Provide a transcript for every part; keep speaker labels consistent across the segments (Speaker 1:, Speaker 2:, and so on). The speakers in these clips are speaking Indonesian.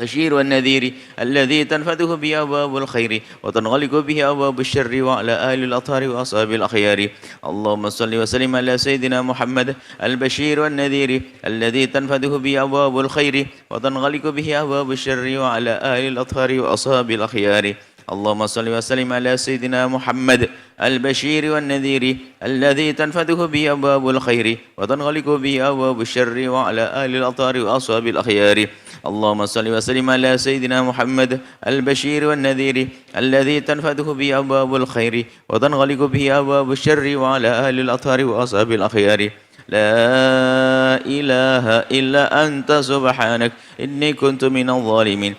Speaker 1: البشير والنذير الذي تنفتح به أبواب الخير وتنغلق به أبواب الشر وعلى آل الأطهار وأصحاب الأخيار اللهم صل وسلم على سيدنا محمد البشير والنذير الذي تنفتح به أبواب الخير وتنغلق به أبواب الشر وعلى آل الأطهار وأصحاب الأخيار اللهم صل وسلم على سيدنا محمد البشير والنذير الذي تنفتح به أبواب الخير وتنغلق به أبواب الشر وعلى آل الأطهار وأصحاب الأخيار اللهم صل وسلم على سيدنا محمد البشير والنذير الذي تنفتح به أبواب الخير وتنغلق به أبواب الشر وعلى آل الأطهار وأصحاب الأخيار لا إله إلا أنت سبحانك إني كنت من الظالمين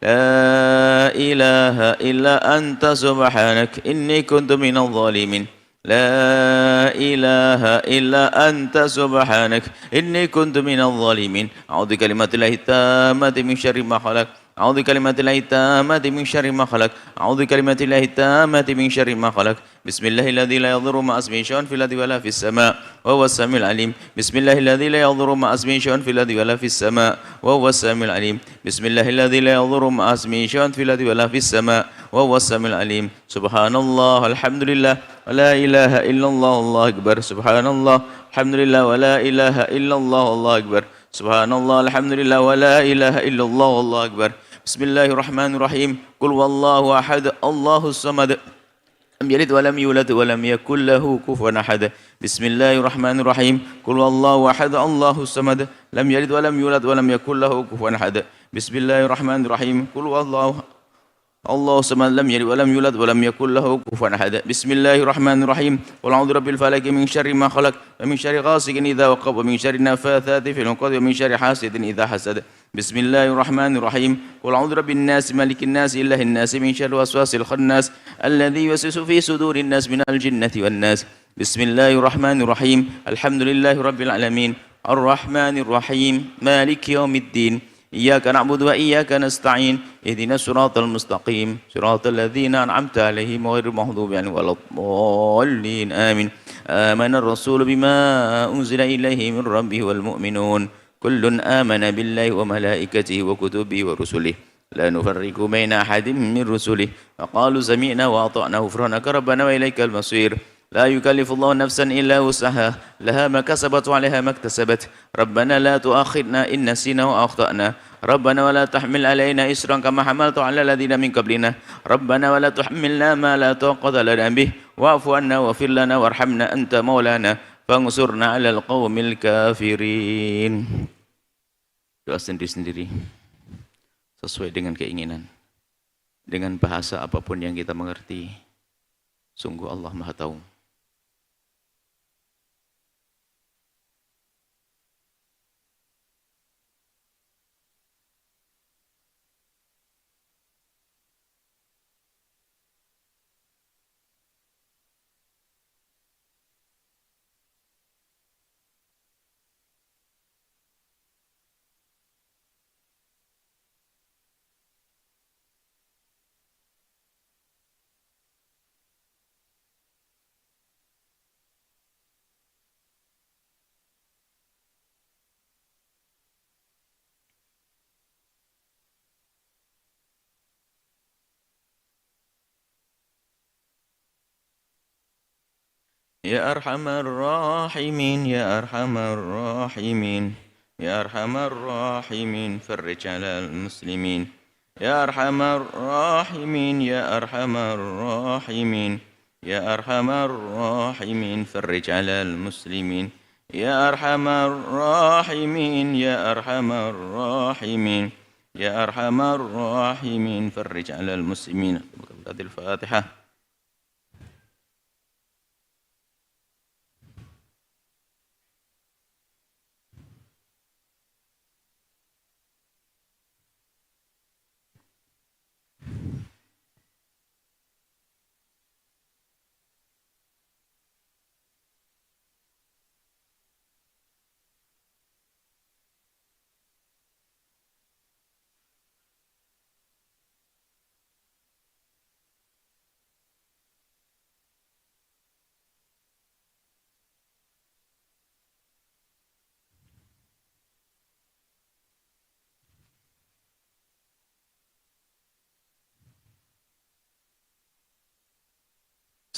Speaker 1: لا إله إلا أنت سبحانك إني كنت من الظالمين لا إله إلا أنت سبحانك إني كنت من الظالمين أعوذ بكلمات الله التامة من شر ما خلق أعوذ بكلمات الله التامة من شر ما خلق أعوذ بكلمات الله التامة من شر ما خلق بسم الله الذي لا يضر مع اسمه شيء في الأرض ولا في السماء وهو السميع العليم بسم الله الذي لا يضر مع اسمه شيء في الأرض ولا في السماء وهو السميع العليم بسم الله الذي لا يضر مع اسمه شيء في الأرض ولا في السماء وهو السميع العليم سبحان الله الحمد لله ولا إله إلا الله الله أكبر سبحان الله الحمد لله ولا إله إلا الله الله أكبر سبحان الله الحمد لله ولا إله إلا الله الله أكبر بسم الله الرحمن الرحيم قل والله أحد الله الصمد لم يلد ولم يولد ولم يكن له كفوا أحد بسم الله الرحمن الرحيم قل والله أحد الله الصمد لم يلد ولم يولد ولم يكن له كفوا أحد بسم الله الرحمن الرحيم قل والله الله الصمد لم يلد ولم يولد ولم يكن له كفوا أحد بسم الله الرحمن الرحيم قل أعوذ برب الفلق من شر ما خلق ومن شر غاسق إذا وقب ومن شر النفاثات في العقد ومن شر حاسد إذا حسد بسم الله الرحمن الرحيم قل أعوذ برب الناس ملك الناس إله الناس من شر وسواس الخناس الذي يوسوس في صدور الناس من الجنة والناس بسم الله الرحمن الرحيم الحمد لله رب العالمين الرحمن الرحيم مالك يوم الدين إياك نعبد وإياك نستعين اهدنا الصراط المستقيم صراط الذين أنعمت عليهم غير المغضوب عليهم ولا الضالين آمين آمن الرسول بما أنزل إليه من ربه والمؤمنون كل آمن بالله وملائكته وكتبه ورسله لا نفرق بين أحد من رسله فقالوا سمعنا وأطعنا غفرانك ربنا وإليك المصير لا يكلف الله نفسا إلا وسعها لها ما كسبت وعليها ما اكتسبت ربنا لا تؤاخذنا إن نسينا وأخطأنا ربنا ولا تحمل علينا إسرا كما حملت على الذين من قبلنا ربنا ولا تحملنا ما لا طاقة لنا به واعف عنا واغفر لنا وارحمنا أنت مولانا فانصرنا على القوم الكافرين. Doa sendiri-sendiri sesuai dengan keinginan, dengan bahasa apapun yang kita mengerti. Sungguh Allah Maha Tahu. يا أرحم الراحمين يا أرحم الراحمين يا أرحم الراحمين فرج على المسلمين يا أرحم الراحمين يا أرحم الراحمين يا أرحم الراحمين فرج على المسلمين يا أرحم الراحمين يا أرحم الراحمين يا أرحم الراحمين فرج على المسلمين. الفاتحة.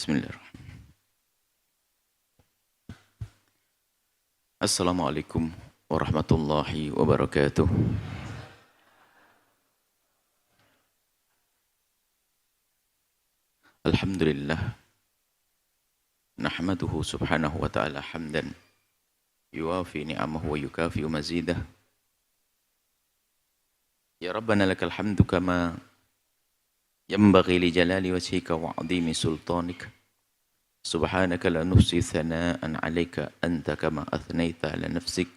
Speaker 1: Bismillahirrahmanirrahim. Assalamualaikum warahmatullahi wabarakatuh. Alhamdulillah. Nahmaduhu subhanahu wa ta'ala hamdan. Yuwafi ni'amahu wa yukafi mazidah. Ya Rabbana lakal hamdu kama yanbaghi li jalali wajhika wa 'azimi sultanik. Subhanaka la nufsi thana'an 'alaika anta kama athnaita 'ala nafsik.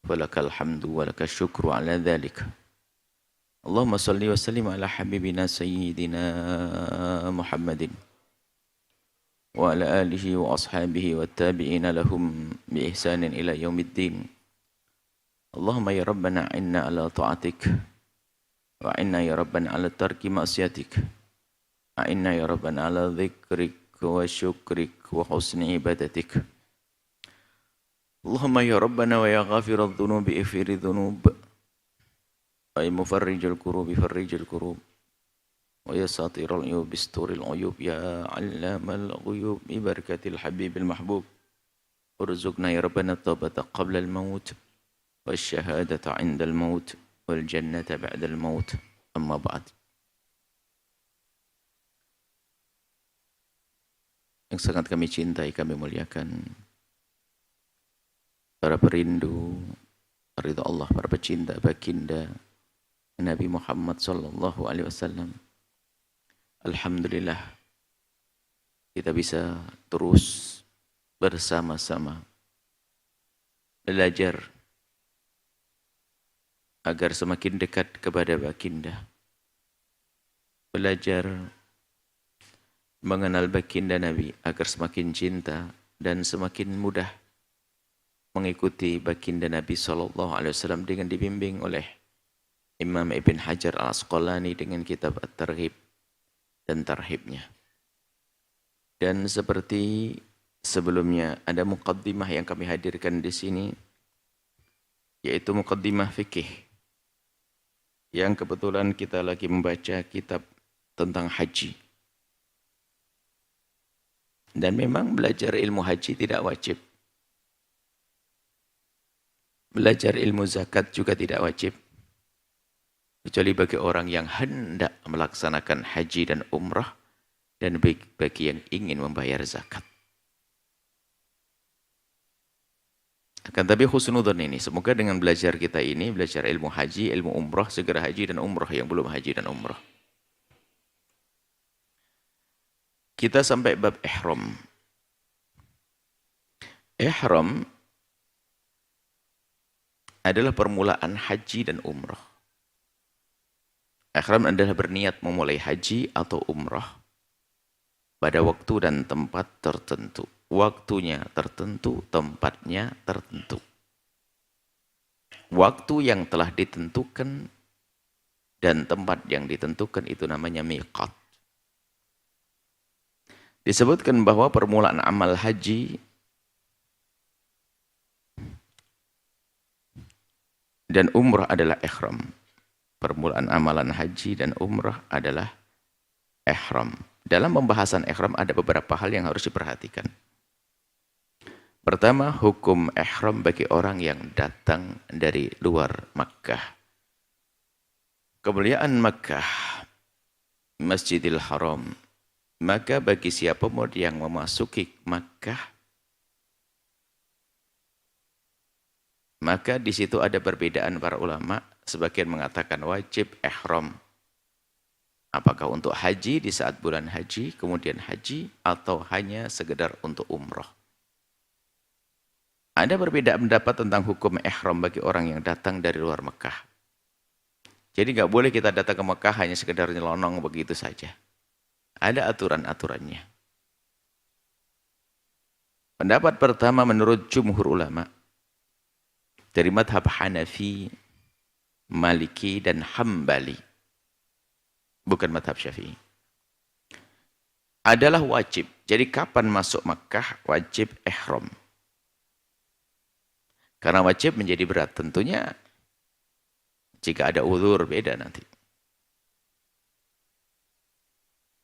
Speaker 1: Walakal hamdu walakal syukru 'ala dhalik. Allahumma salli wa sallim ala habibina sayyidina Muhammadin wa ala alihi wa ashabihi wa tabi'ina lahum bi ihsanin ila yaumiddin. Allahumma ya Rabbana inna ala ta'atik wa inna ya Rabbana ala tarki ma'siyatik wa inna ya Rabbana ala dhikrik wa syukrik wa husni ibadatik. Allahumma ya Rabbana wa ya ghafiral dhunubi ighfiri dhunub wa ya mufarrijal kurubi farrijal kurub wa ya satiral uyub bisturil uyub ya allamal ghuyub bi barakatil habibil mahbub urzuqna ya Rabbana taubata qabla al-maut wasyahadata 'inda al-maut wal jannata ba'da al-maut. Amma ba'd. Yang sangat kami cintai, kami muliakan, para perindu ridha Allah, para pecinta baginda Nabi Muhammad sallallahu alaihi wasallam. Alhamdulillah kita bisa terus bersama-sama belajar agar semakin dekat kepada baginda. Belajar mengenal baginda Nabi agar semakin cinta dan semakin mudah mengikuti baginda Nabi sallallahu alaihi wasallam dengan dibimbing oleh Imam Ibn Hajar Al-Asqalani dengan kitab At-Targhib dan Tarhibnya. Dan seperti sebelumnya ada muqaddimah yang kami hadirkan di sini, yaitu muqaddimah fikih, yang kebetulan kita lagi membaca kitab tentang haji. Dan memang belajar ilmu haji tidak wajib. Belajar ilmu zakat juga tidak wajib. Kecuali bagi orang yang hendak melaksanakan haji dan umrah dan bagi yang ingin membayar zakat. Akan tapi husnudzon ini, semoga dengan belajar kita ini, belajar ilmu haji, ilmu umrah, segera haji dan umrah yang belum haji dan umrah. Kita sampai bab ihram. Ihram adalah permulaan haji dan umrah. Ihram adalah berniat memulai haji atau umrah pada waktu dan tempat tertentu. Waktunya tertentu, tempatnya tertentu. Waktu yang telah ditentukan dan tempat yang ditentukan itu namanya miqat. Disebutkan bahwa permulaan amal haji dan umrah adalah ihram. Permulaan amalan haji dan umrah adalah ihram. Dalam pembahasan ihram ada beberapa hal yang harus diperhatikan. Pertama, hukum ihram bagi orang yang datang dari luar Makkah. Kemuliaan Makkah, Masjidil Haram. Maka bagi siapapun yang memasuki Makkah, maka di situ ada perbedaan para ulama. Sebagian mengatakan wajib ihram. Apakah untuk haji di saat bulan haji, kemudian haji, atau hanya sekedar untuk umrah. Ada perbedaan pendapat tentang hukum ihram bagi orang yang datang dari luar Mekah. Jadi nggak boleh kita datang ke Mekah hanya sekedar nyelonong begitu saja. Ada aturan-aturannya. Pendapat pertama menurut jumhur ulama dari madhab Hanafi, Maliki dan Hambali, bukan madhab Syafi'i, adalah wajib. Jadi kapan masuk Makkah wajib ihram. Karena wajib menjadi berat. Tentunya jika ada uzur beda nanti.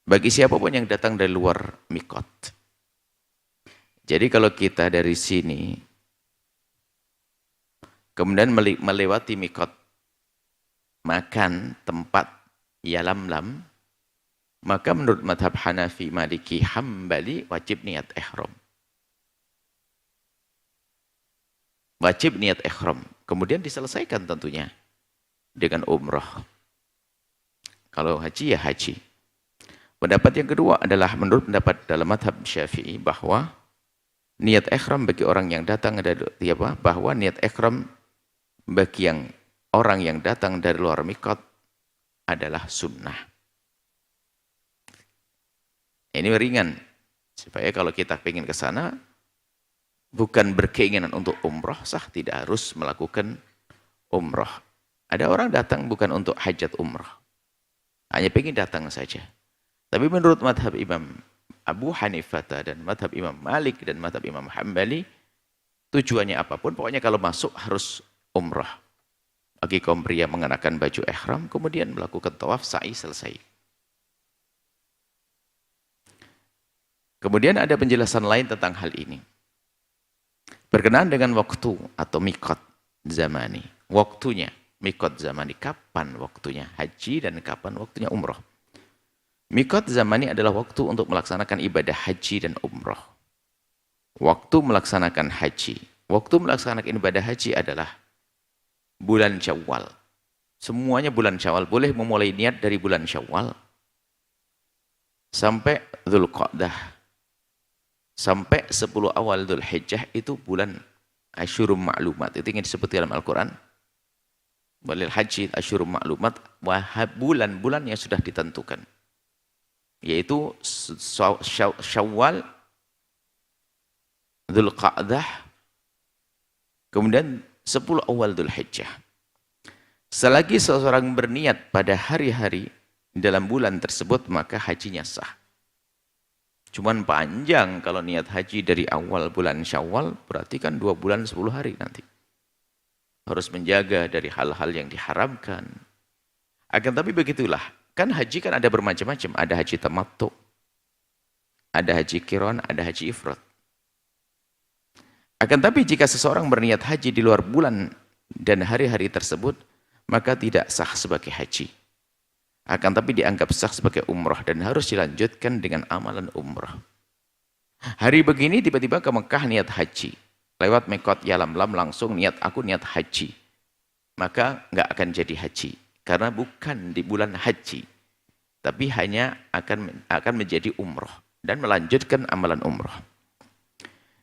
Speaker 1: Bagi siapapun yang datang dari luar mikot. Jadi kalau kita dari sini, kemudian melewati mikot, makan tempat Yalamlam, maka menurut madhab Hanafi, Maliki, Hambali, wajib niat ihram. Wajib niat ihram. Kemudian diselesaikan tentunya dengan umrah. Kalau haji ya haji. Pendapat yang kedua adalah menurut pendapat dalam madhab Syafi'i bahwa niat ihram bagi orang yang datang dari apa? Bahwa niat ihram bagi orang yang datang dari luar mikot adalah sunnah. Ini ringan. Supaya kalau kita ingin ke sana bukan berkeinginan untuk umrah, sah tidak harus melakukan umrah. Ada orang datang bukan untuk hajat umrah. Hanya ingin datang saja. Tapi menurut madhab Imam Abu Hanifah dan madhab Imam Malik dan madhab Imam Hambali, tujuannya apapun, pokoknya kalau masuk harus umrah. Bagi kaum pria mengenakan baju ihram, kemudian melakukan tawaf, sa'i, selesai. Kemudian ada penjelasan lain tentang hal ini. Berkenaan dengan waktu atau mikot zamani. Waktunya, mikot zamani, kapan waktunya haji dan kapan waktunya umrah. Mikot zamani adalah waktu untuk melaksanakan ibadah haji dan umrah. Waktu melaksanakan haji. Waktu melaksanakan ibadah haji adalah bulan Syawal. Semuanya bulan Syawal. Boleh memulai niat dari bulan Syawal sampai Dzulqa'dah. Sampai 10 awal Dzulhijjah itu bulan Asyurum Ma'lumat. Itu yang disebut dalam Al-Quran. Walil haji Asyurum Ma'lumat. Bulan-bulan yang sudah ditentukan. Yaitu Syawal, Dzulqa'dah, kemudian 10 awal Dzulhijjah. Selagi seseorang berniat pada hari-hari dalam bulan tersebut, maka hajinya sah. Cuman panjang kalau niat haji dari awal bulan Syawal, berarti kan 2 bulan 10 hari nanti. Harus menjaga dari hal-hal yang diharamkan. Akan tapi begitulah, kan haji kan ada bermacam-macam. Ada haji tamattu, ada haji qiran, ada haji ifrad. Akan tapi jika seseorang berniat haji di luar bulan dan hari-hari tersebut, maka tidak sah sebagai haji. Akan tapi dianggap sah sebagai umrah dan harus dilanjutkan dengan amalan umrah. Hari begini tiba-tiba ke Mekah niat haji. Lewat mikot Yalamlam langsung aku niat haji. Maka nggak akan jadi haji. Karena bukan di bulan haji. Tapi hanya akan menjadi umrah. Dan melanjutkan amalan umrah.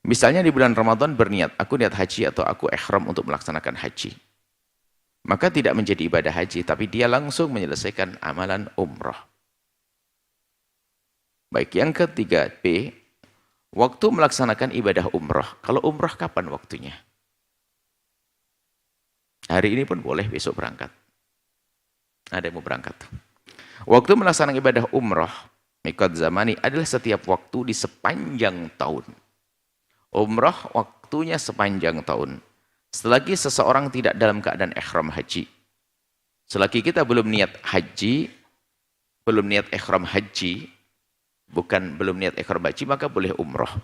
Speaker 1: Misalnya di bulan Ramadan berniat, aku niat haji atau aku ihram untuk melaksanakan haji. Maka tidak menjadi ibadah haji, tapi dia langsung menyelesaikan amalan umrah. Baik, yang ketiga B, waktu melaksanakan ibadah umrah. Kalau umrah kapan waktunya? Hari ini pun boleh, besok berangkat. Ada yang mau berangkat. Waktu melaksanakan ibadah umrah, mikot zamani adalah setiap waktu di sepanjang tahun. Umrah waktunya sepanjang tahun. Selagi seseorang tidak dalam keadaan ihram haji. Selagi kita belum niat haji, belum niat ihram haji, belum niat ihram haji, maka boleh umrah.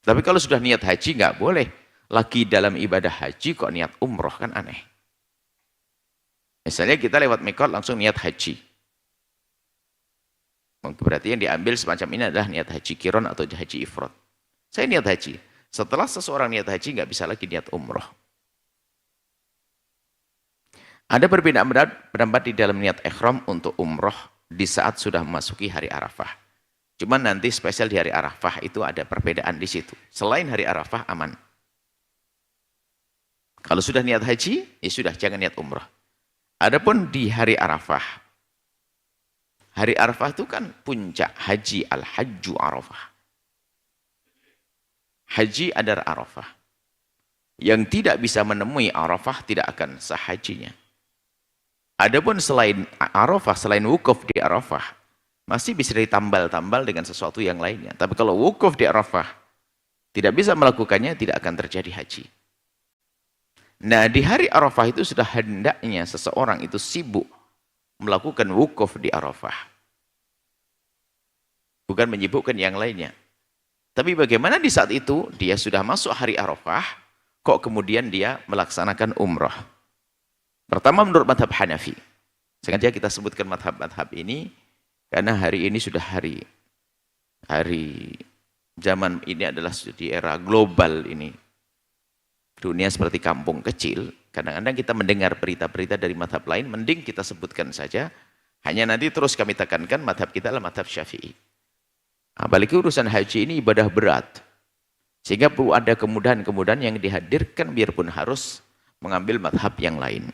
Speaker 1: Tapi kalau sudah niat haji, nggak boleh. Lagi dalam ibadah haji kok niat umrah, kan aneh. Misalnya kita lewat mikot langsung niat haji. Berarti yang diambil semacam ini adalah niat haji qiran atau haji ifrad. Saya niat haji. Setelah seseorang niat haji, nggak bisa lagi niat umrah. Ada perbedaan pendapat di dalam niat ihram untuk umrah di saat sudah memasuki hari Arafah. Cuman nanti spesial di hari Arafah itu ada perbedaan di situ. Selain hari Arafah aman. Kalau sudah niat haji, ya sudah, jangan niat umrah. Adapun di hari Arafah. Hari Arafah itu kan puncak haji, al-hajju Arafah. Haji adalah Arafah. Yang tidak bisa menemui Arafah tidak akan sah hajinya. Adapun selain Arafah, selain wukuf di Arafah, masih bisa ditambal-tambal dengan sesuatu yang lainnya. Tapi kalau wukuf di Arafah, tidak bisa melakukannya, tidak akan terjadi haji. Nah, di hari Arafah itu sudah hendaknya seseorang itu sibuk melakukan wukuf di Arafah. bukan menyibukkan yang lainnya. Tapi bagaimana di saat itu dia sudah masuk hari Arafah, kok kemudian dia melaksanakan umrah? Pertama menurut madhab Hanafi. Sengaja kita sebutkan madhab-madhab ini karena hari ini sudah hari zaman ini adalah di era global ini. Dunia seperti kampung kecil. Kadang-kadang kita mendengar berita-berita dari madhab lain, mending kita sebutkan saja. Hanya nanti terus kami tekankan madhab kita adalah madhab Syafi'i. Apalagi urusan haji ini ibadah berat. Sehingga perlu ada kemudahan-kemudahan yang dihadirkan biarpun harus mengambil madhab yang lain.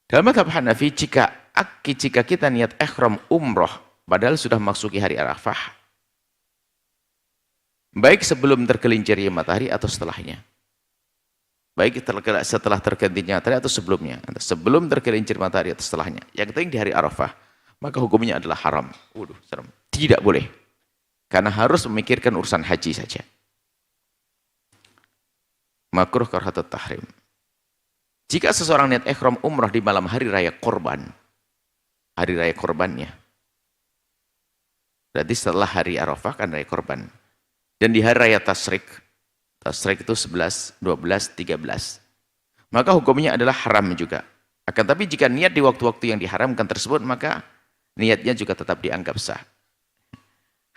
Speaker 1: Dalam madhab Hanafi, jika kita niat ihram umroh, padahal sudah masuki hari Arafah, baik sebelum tergelincirnya matahari atau setelahnya. Baik setelah tergelincirnya matahari atau sebelumnya. Sebelum tergelincir matahari atau setelahnya. Yang penting di hari Arafah, maka hukumnya adalah haram. Waduh, serem. Tidak boleh. Karena harus memikirkan urusan haji saja. Makruh karahatut tahrim. Jika seseorang niat ihram umrah di malam hari raya korban, hari raya korbannya, berarti setelah hari Arafah kan raya korban. Dan di hari raya Tasyrik itu 11, 12, 13. Maka hukumnya adalah haram juga. Akan tapi jika niat di waktu-waktu yang diharamkan tersebut, maka niatnya juga tetap dianggap sah.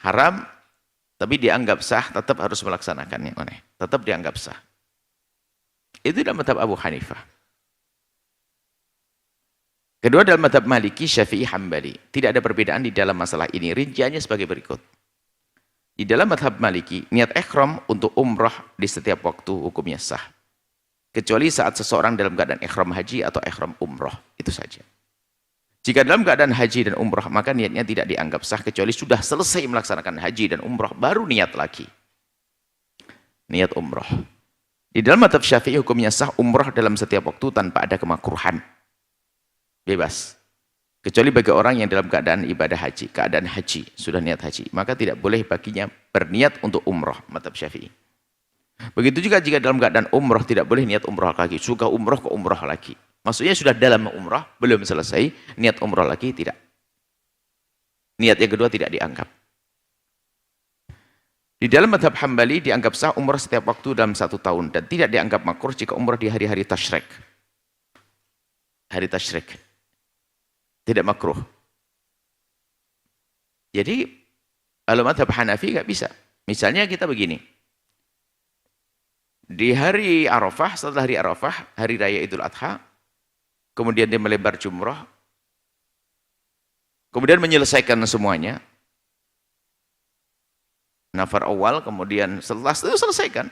Speaker 1: Haram, tapi dianggap sah, tetap harus melaksanakannya. Tetap dianggap sah. Itu dalam madhab Abu Hanifah. Kedua dalam madhab Maliki, Syafi'i, Hambali. Tidak ada perbedaan di dalam masalah ini. Rinciannya sebagai berikut. Di dalam madhab Maliki, niat ihram untuk umrah di setiap waktu hukumnya sah. Kecuali saat seseorang dalam keadaan ihram haji atau ihram umrah. Itu saja. Jika dalam keadaan haji dan umrah, maka niatnya tidak dianggap sah. Kecuali sudah selesai melaksanakan haji dan umrah, baru niat lagi. Niat umrah. Di dalam madhab Syafi'i hukumnya sah umrah dalam setiap waktu tanpa ada kemakruhan. Bebas. Kecuali bagi orang yang dalam keadaan ibadah haji, keadaan haji, sudah niat haji, maka tidak boleh baginya berniat untuk umrah, madhab Syafi'i. Begitu juga jika dalam keadaan umrah tidak boleh niat umrah lagi, suka umrah ke umrah lagi. Maksudnya sudah dalam umrah, belum selesai, niat umrah lagi tidak. Niat yang kedua tidak dianggap. Di dalam madhab Hambali dianggap sah umrah setiap waktu dalam 1 tahun dan tidak dianggap makruh jika umrah di hari-hari tasyrik. Hari tasyrik. Tidak makruh. Jadi, kalau madhab Hanafi nggak bisa. Misalnya kita begini. Di hari Arafah, setelah hari Arafah, hari raya Idul Adha, kemudian dia melebar jumrah, kemudian menyelesaikan semuanya, nafar awal, kemudian setelah itu selesaikan.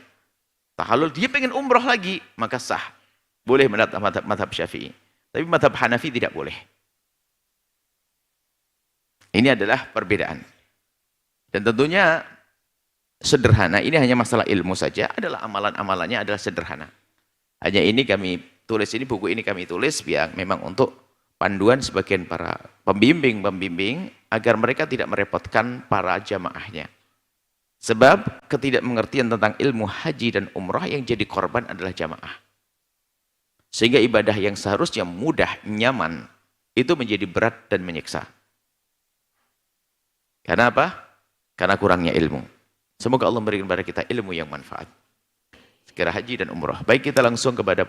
Speaker 1: Tahallul, dia pengen umrah lagi, maka sah. Boleh menurut madhab Syafi'i. Tapi madhab Hanafi tidak boleh. Ini adalah perbedaan. Dan tentunya sederhana, ini hanya masalah ilmu saja, adalah amalan-amalannya adalah sederhana. Hanya ini kami tulis, ini buku ini kami tulis biar memang untuk panduan sebagian para pembimbing agar mereka tidak merepotkan para jamaahnya. Sebab ketidakmengertian tentang ilmu haji dan umrah yang jadi korban adalah jamaah. Sehingga ibadah yang seharusnya mudah, nyaman, itu menjadi berat dan menyiksa. Karena apa? Karena kurangnya ilmu. Semoga Allah memberikan kepada kita ilmu yang manfaat. Sekira haji dan umrah. Baik, kita langsung kepada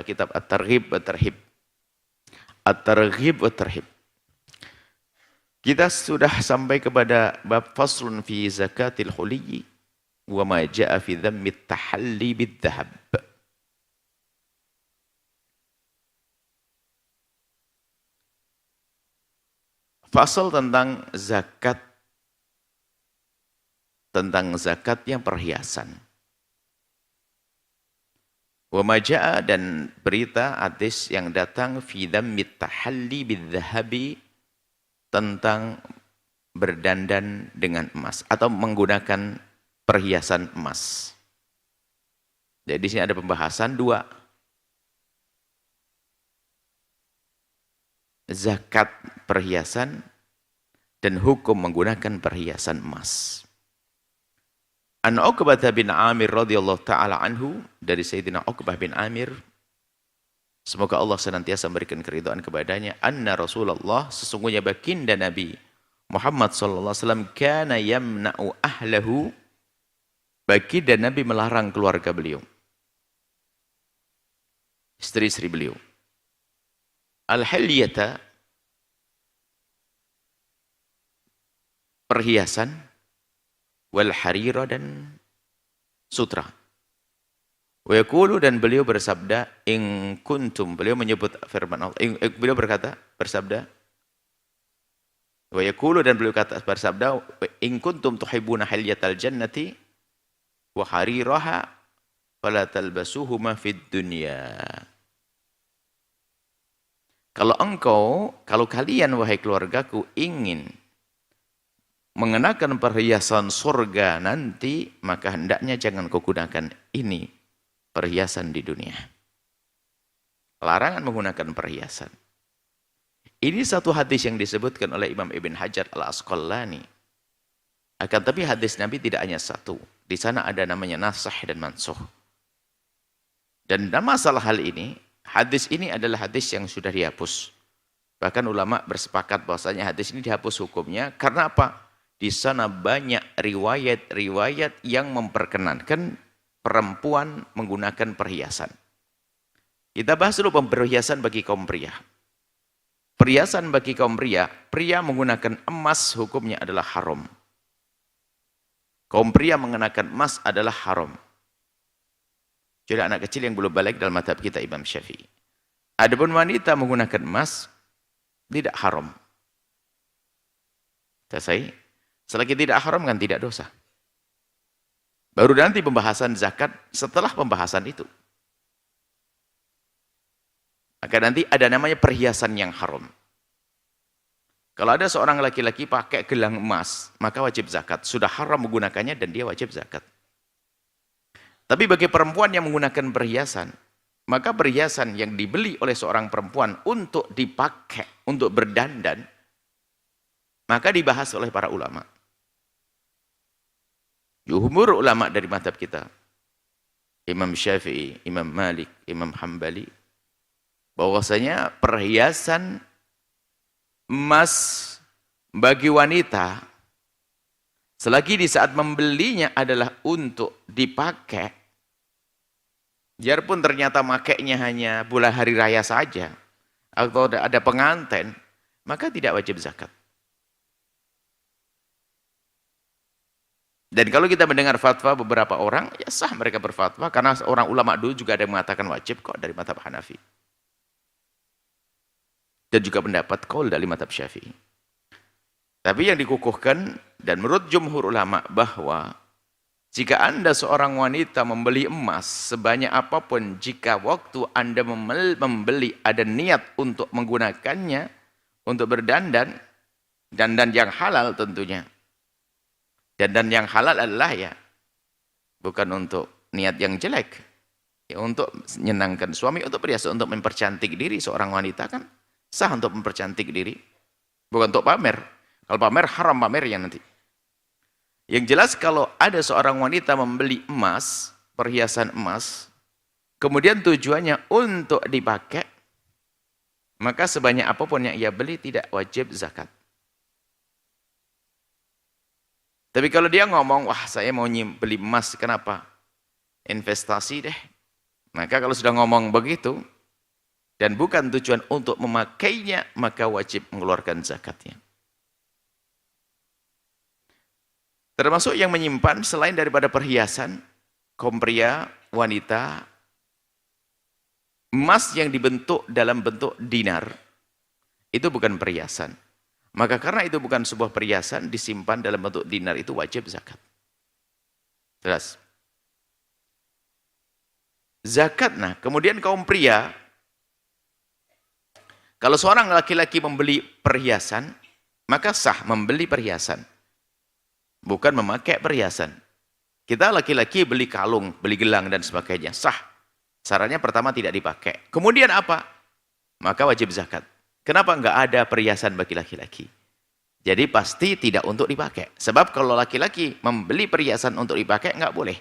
Speaker 1: kitab At-Targhib wa Tarhib. At-Targhib wa Tarhib. Kita sudah sampai kepada bab faslun fi zakatil huliyyi wa ma jaa fi dhammit tahalli bidh-dhahab. Fasal tentang zakatnya perhiasan. Wa majaa, dan berita hadis yang datang fi dhammit tahalli bidh-dhahabi, tentang berdandan dengan emas atau menggunakan perhiasan emas. Jadi di sini ada pembahasan 2. Zakat perhiasan dan hukum menggunakan perhiasan emas. An Uqbah bin Amir radhiyallahu taala anhu, dari Sayyidina Uqbah bin Amir, semoga Allah senantiasa memberikan keridhaan kepadanya, anna Rasulullah, sesungguhnya baginda Nabi Muhammad SAW kana yamna'u ahlahu, baginda Nabi melarang keluarga beliau, istri-istri beliau, al-hilyata, perhiasan, wal harira, dan sutra. Wa yaqulu, dan beliau bersabda, in kuntum, beliau menyebut firman Allah, beliau bersabda, wa yaqulu, dan beliau bersabda, in kuntum tuhibbuna hilyatal jannati wa hariraha fala talbasuhuma fid dunya. Kalau kalian wahai keluargaku ingin mengenakan perhiasan surga nanti, maka hendaknya jangan kau gunakan ini perhiasan di dunia. Larangan menggunakan perhiasan. Ini satu hadis yang disebutkan oleh Imam Ibn Hajar al-Asqalani. Akan tapi hadis Nabi tidak hanya satu. Di sana ada namanya nasah dan mansuh. Dan dalam masalah hal ini, hadis ini adalah hadis yang sudah dihapus. Bahkan ulama bersepakat bahwasanya hadis ini dihapus hukumnya. Karena apa? Di sana banyak riwayat-riwayat yang memperkenankan perempuan menggunakan perhiasan. Kita bahas dulu perhiasan bagi kaum pria. Perhiasan bagi kaum pria menggunakan emas hukumnya adalah haram. Kaum pria mengenakan emas adalah haram. Jadi anak kecil yang belum balik dalam mazhab kita Imam Syafi'i. Adapun wanita menggunakan emas tidak haram. Selesai. Selagi tidak haram kan tidak dosa. Baru nanti pembahasan zakat setelah pembahasan itu. Maka nanti ada namanya perhiasan yang haram. Kalau ada seorang laki-laki pakai gelang emas, maka wajib zakat. Sudah haram menggunakannya dan dia wajib zakat. Tapi bagi perempuan yang menggunakan perhiasan, maka perhiasan yang dibeli oleh seorang perempuan untuk dipakai, untuk berdandan, maka dibahas oleh para ulama. Jumhur ulama dari mazhab kita, Imam Syafi'i, Imam Malik, Imam Hambali, bahwasanya perhiasan emas bagi wanita, selagi di saat membelinya adalah untuk dipakai, biarpun ternyata makainya hanya bulan hari raya saja, atau ada pengantin, maka tidak wajib zakat. Dan kalau kita mendengar fatwa beberapa orang, ya sah mereka berfatwa, karena orang ulama dulu juga ada yang mengatakan wajib kok dari mazhab Hanafi. Dan juga pendapat qaul dari mazhab Syafi'i. Tapi yang dikukuhkan, dan menurut jumhur ulama, bahwa jika Anda seorang wanita membeli emas sebanyak apapun, jika waktu Anda membeli ada niat untuk menggunakannya, untuk berdandan, dandan yang halal tentunya. Dandan yang halal adalah ya, bukan untuk niat yang jelek. Ya, untuk menyenangkan suami, untuk berhias, untuk mempercantik diri seorang wanita kan sah untuk mempercantik diri. Bukan untuk pamer. Kalau pamer, haram pamernya nanti. Yang jelas kalau ada seorang wanita membeli emas, perhiasan emas, kemudian tujuannya untuk dipakai, maka sebanyak apapun yang ia beli tidak wajib zakat. Tapi kalau dia ngomong, wah saya mau beli emas, kenapa? Investasi deh. Maka kalau sudah ngomong begitu, dan bukan tujuan untuk memakainya, maka wajib mengeluarkan zakatnya. Termasuk yang menyimpan selain daripada perhiasan, kaum pria, wanita, emas yang dibentuk dalam bentuk dinar, itu bukan perhiasan. Maka karena itu bukan sebuah perhiasan, disimpan dalam bentuk dinar, itu wajib zakat. Jelas? Zakat, nah kemudian kaum pria, kalau seorang laki-laki membeli perhiasan, maka sah membeli perhiasan. Bukan memakai perhiasan. Kita laki-laki beli kalung, beli gelang dan sebagainya, sah. Syaratnya pertama tidak dipakai. Kemudian apa? Maka wajib zakat. Kenapa enggak ada perhiasan bagi laki-laki? Jadi pasti tidak untuk dipakai. Sebab kalau laki-laki membeli perhiasan untuk dipakai, enggak boleh.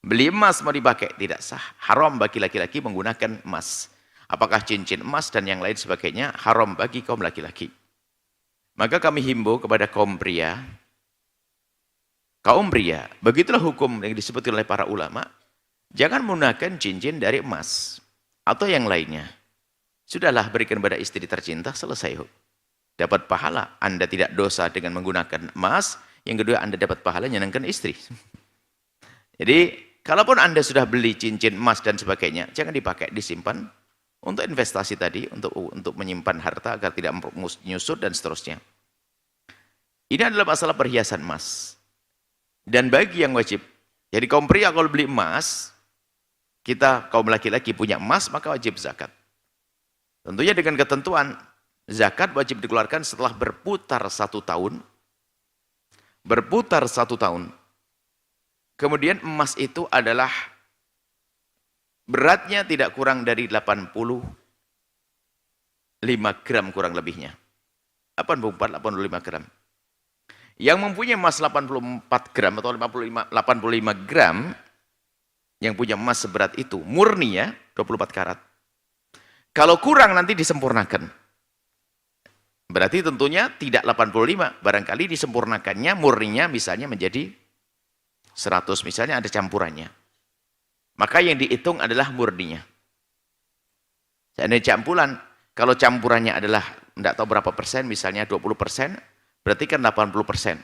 Speaker 1: Beli emas mau dipakai, tidak sah. Haram bagi laki-laki menggunakan emas. Apakah cincin emas dan yang lain sebagainya, haram bagi kaum laki-laki. Maka kami himbau kepada kaum pria, begitulah hukum yang disebutkan oleh para ulama, jangan menggunakan cincin dari emas atau yang lainnya. Sudahlah, berikan pada istri tercinta, selesai. Dapat pahala, Anda tidak dosa dengan menggunakan emas, yang kedua Anda dapat pahala nyenangkan istri. Jadi, kalaupun Anda sudah beli cincin emas dan sebagainya, jangan dipakai, disimpan untuk investasi tadi, untuk menyimpan harta agar tidak menyusut dan seterusnya. Ini adalah masalah perhiasan emas. Dan bagi yang wajib, jadi kaum pria kalau beli emas, kita kaum laki-laki punya emas, maka wajib zakat. Tentunya dengan ketentuan, zakat wajib dikeluarkan setelah berputar 1 tahun. Berputar 1 tahun. Kemudian emas itu adalah beratnya tidak kurang dari 85 gram kurang lebihnya. 85 gram. Yang mempunyai emas 84 gram atau 85 gram, yang punya emas seberat itu, murni ya, 24 karat. Kalau kurang nanti disempurnakan. Berarti tentunya tidak 85, barangkali disempurnakannya, murninya misalnya menjadi 100, misalnya ada campurannya. Maka yang dihitung adalah murninya. Seandainya campuran, kalau campurannya adalah tidak tahu berapa persen, misalnya 20%, berarti kan 80%.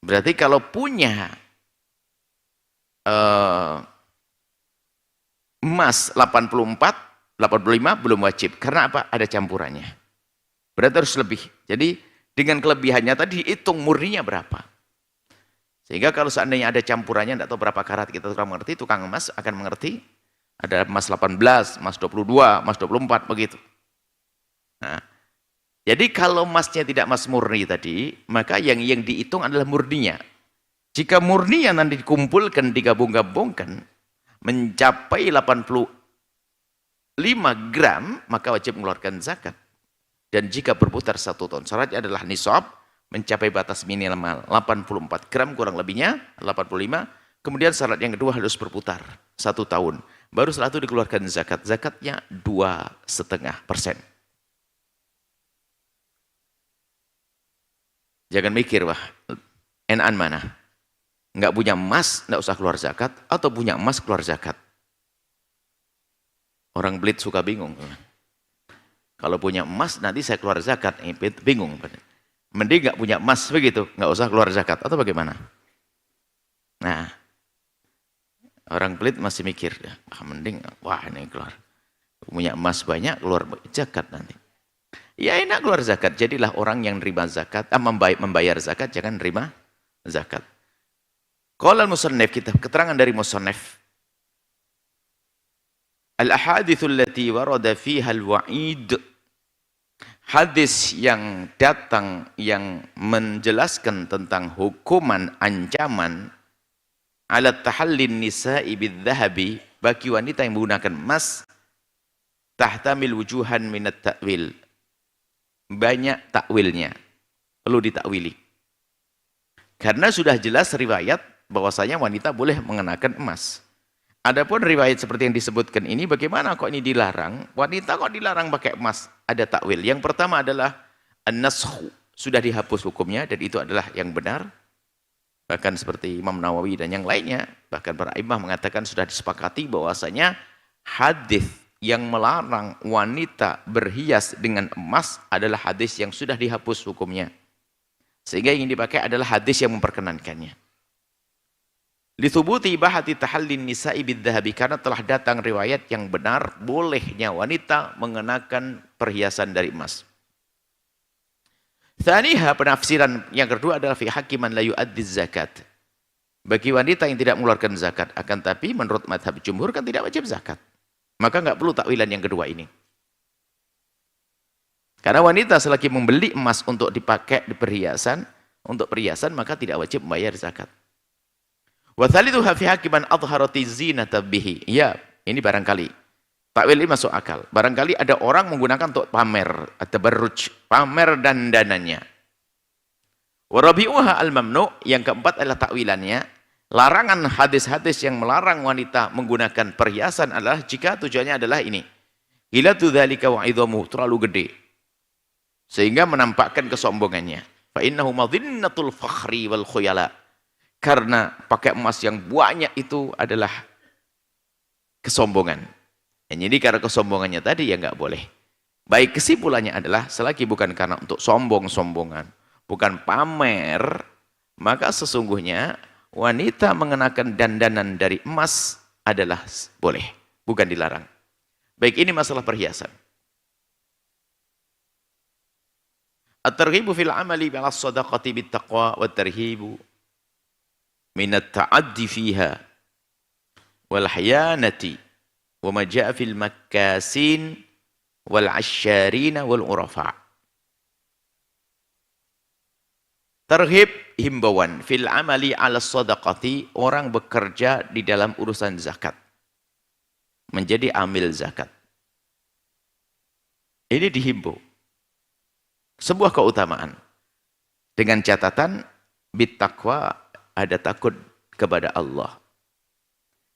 Speaker 1: Berarti kalau punya emas 84, 85 belum wajib. Karena apa? Ada campurannya. Berarti harus lebih. Jadi dengan kelebihannya tadi dihitung murninya berapa. Sehingga kalau seandainya ada campurannya, tidak tahu berapa karat, kita kurang mengerti, tukang emas akan mengerti. Ada emas 18, emas 22, emas 24, begitu. Nah, jadi kalau emasnya tidak emas murni tadi, maka yang dihitung adalah murninya. Jika murninya nanti dikumpulkan, digabung-gabungkan, mencapai 85 gram, maka wajib mengeluarkan zakat. Dan jika berputar 1 tahun, syaratnya adalah nisab, mencapai batas minimal 84 gram kurang lebihnya, 85. Kemudian syarat yang kedua harus berputar 1 tahun. Baru setelah itu dikeluarkan zakat. Zakatnya 2,5%. Jangan mikir, wah, enakan mana? Enggak punya emas, enggak usah keluar zakat, atau punya emas keluar zakat. Orang pelit suka bingung. Kalau punya emas, nanti saya keluar zakat. Bingung. Mending enggak punya emas begitu, enggak usah keluar zakat. Atau bagaimana? Nah, orang pelit masih mikir, mending, wah ini keluar. Punya emas banyak, keluar zakat nanti. Ya enak keluar zakat, jadilah orang yang nerima zakat, membayar zakat, jangan nerima zakat. Qala al-musannif, kita keterangan dari musannif. Al-ahaditsul lati warada fiha al-wa'id. Hadis yang datang yang menjelaskan tentang hukuman ancaman ala tahallin nisa'i bidzahabi bagi wanita yang menggunakan emas tahtamil wujuhan minat ta'wil. Banyak takwilnya, perlu ditakwili. Karena sudah jelas riwayat bahwasanya wanita boleh mengenakan emas. Adapun riwayat seperti yang disebutkan ini, bagaimana kok ini dilarang? Wanita kok dilarang pakai emas? Ada takwil. Yang pertama adalah an-naskhu, sudah dihapus hukumnya dan itu adalah yang benar. Bahkan seperti Imam Nawawi dan yang lainnya, bahkan para imam mengatakan sudah disepakati bahwasanya hadis yang melarang wanita berhias dengan emas adalah hadis yang sudah dihapus hukumnya. Sehingga yang dipakai adalah hadis yang memperkenankannya. Lithubuti bahati tahallin nisa'i bidzahabi, karena telah datang riwayat yang benar bolehnya wanita mengenakan perhiasan dari emas. Tsaniha, penafsiran yang kedua adalah fi hakiman la yu'addi zakat. Bagi wanita yang tidak mengeluarkan zakat, akan tapi menurut mazhab jumhur kan tidak wajib zakat. Maka enggak perlu takwilan yang kedua ini. Karena wanita selagi membeli emas untuk dipakai di perhiasan, untuk perhiasan maka tidak wajib membayar zakat. Wa tsalitsu fi hakiman adharati zinata bihi. Ya, ini barangkali takwil ini masuk akal. Barangkali ada orang menggunakan untuk pamer atau tabarruj, pamer dandanannya. Wa rabi'uha al-mamnu, yang keempat adalah takwilannya. Larangan hadis-hadis yang melarang wanita menggunakan perhiasan adalah jika tujuannya adalah ini. Hilatu dzalika wa idhamu, terlalu gede. Sehingga menampakkan kesombongannya. Fa innahu madhinnatul fakhri wal khuyala. Karena pakai emas yang banyak itu adalah kesombongan. Jadi karena kesombongannya tadi ya nggak boleh. Baik, kesimpulannya adalah selagi bukan karena untuk sombong-sombongan, bukan pamer, maka sesungguhnya wanita mengenakan dandanan dari emas adalah boleh, bukan dilarang. Baik, ini masalah perhiasan. At-targhibu fil amali bil shadaqati bit taqwa wat tarhibu min at-ta'addi fiha wal hiyanati wa ma jaa fil makkasin wal asyarina wal urafa. Tarhib, himbauan fil amali ala shadaqati, orang bekerja di dalam urusan zakat, menjadi amil zakat. Ini dihimbau. Sebuah keutamaan. Dengan catatan bittaqwa, ada takut kepada Allah.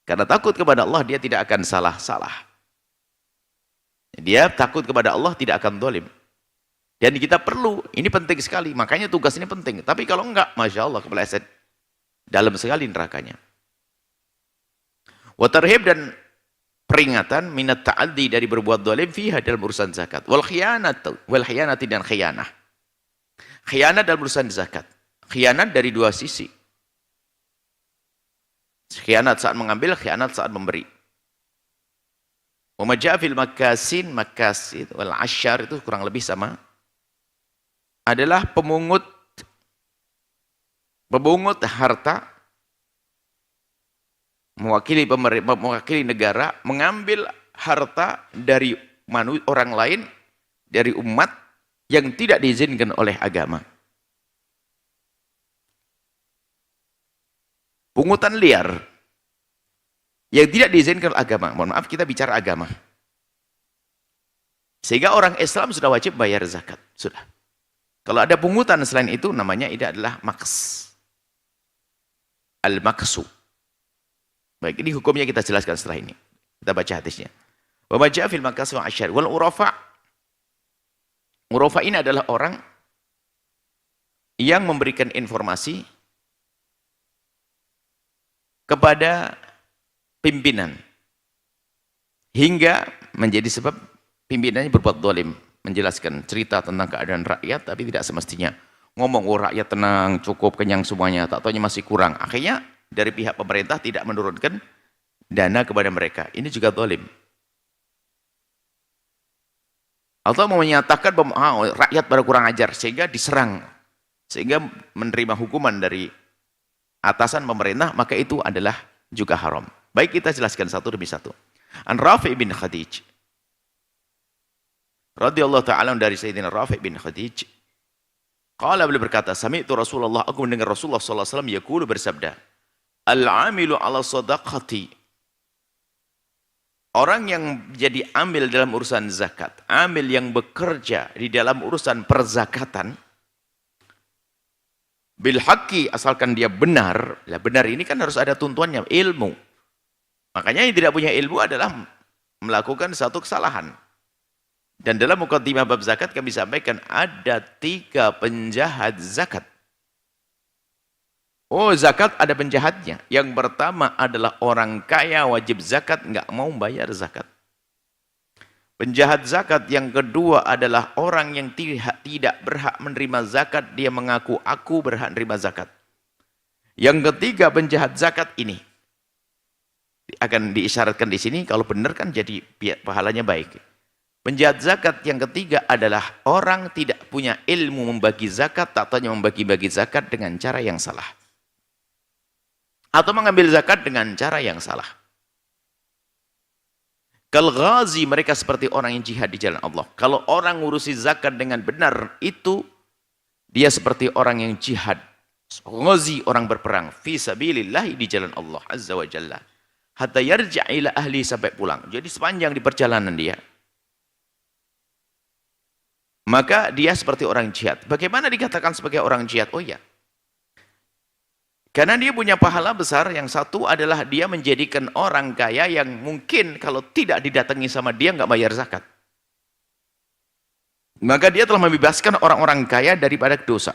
Speaker 1: Karena takut kepada Allah dia tidak akan salah-salah. Dia takut kepada Allah tidak akan zalim. Dan kita perlu, ini penting sekali. Makanya tugas ini penting. Tapi kalau enggak, Masya Allah, kepeleset. Dalam sekali nerakanya. Wa tarhib, dan peringatan minat ta'addi dari berbuat zalim fiha dalam urusan zakat. Wal khiyanati, dan khiyanah. Khiyanat dalam urusan zakat. Khiyanat dari dua sisi. Khiyanat saat mengambil, khiyanat saat memberi. Wa ma jaa fil makasin, makasin wal asyar itu kurang lebih sama. Adalah pemungut harta, mewakili negara, mengambil harta dari orang lain, dari umat yang tidak diizinkan oleh agama. Pungutan liar yang tidak diizinkan oleh agama. Mohon maaf, kita bicara agama. Sehingga orang Islam sudah wajib bayar zakat. Sudah. Kalau ada pungutan selain itu, namanya ini adalah maks. Al-maksu. Baik, ini hukumnya kita jelaskan setelah ini. Kita baca hadisnya. Wa ma jaa fil makas wa asyar wal urafa. Urafa ini adalah orang yang memberikan informasi kepada pimpinan hingga menjadi sebab pimpinannya berbuat zalim, menjelaskan cerita tentang keadaan rakyat tapi tidak semestinya. Ngomong rakyat tenang, cukup, kenyang semuanya, tak taunya masih kurang. Akhirnya dari pihak pemerintah tidak menurunkan dana kepada mereka. Ini juga zalim. Atau mau menyatakan bahwa rakyat pada kurang ajar sehingga diserang, sehingga menerima hukuman dari atasan pemerintah, maka itu adalah juga haram. Baik, kita jelaskan satu demi satu. An Rafi' bin Khadij radhiyallahu ta'ala dari Sayyidina Rafi' bin Khadij, qala, beliau berkata, sami'tu Rasulullah, aku mendengar Rasulullah sallallahu alaihi wasallam yaqulu, bersabda, al-amilu ala sadaqati, orang yang jadi amil dalam urusan zakat, amil yang bekerja di dalam urusan perzakatan, bil haqqi, asalkan dia benar. Lah, benar ini kan harus ada tuntuannya, ilmu. Makanya yang tidak punya ilmu adalah melakukan satu kesalahan. Dan dalam muqaddimah bab zakat kami sampaikan ada 3 penjahat zakat. Oh, zakat ada penjahatnya. Yang pertama adalah orang kaya wajib zakat nggak mau bayar zakat. Penjahat zakat yang kedua adalah orang yang tidak berhak menerima zakat, dia mengaku aku berhak menerima zakat. Yang ketiga penjahat zakat ini akan diisyaratkan di sini, kalau benar kan jadi pahalanya baik. Penjahat zakat yang ketiga adalah orang tidak punya ilmu membagi zakat, tak tanya membagi-bagi zakat dengan cara yang salah. Atau mengambil zakat dengan cara yang salah. Kal ghazi, mereka seperti orang yang jihad di jalan Allah. Kalau orang ngurusi zakat dengan benar, itu dia seperti orang yang jihad. Ghazi, orang berperang. Fi sabilillah, di jalan Allah Azza wa Jalla. Hatta yarja' ila ahli, sampai pulang. Jadi sepanjang di perjalanan dia, maka dia seperti orang jihad. Bagaimana dikatakan sebagai orang jihad? Oh ya, karena dia punya pahala besar. Yang satu adalah dia menjadikan orang kaya yang mungkin kalau tidak didatangi sama dia nggak bayar zakat. Maka dia telah membebaskan orang-orang kaya daripada dosa.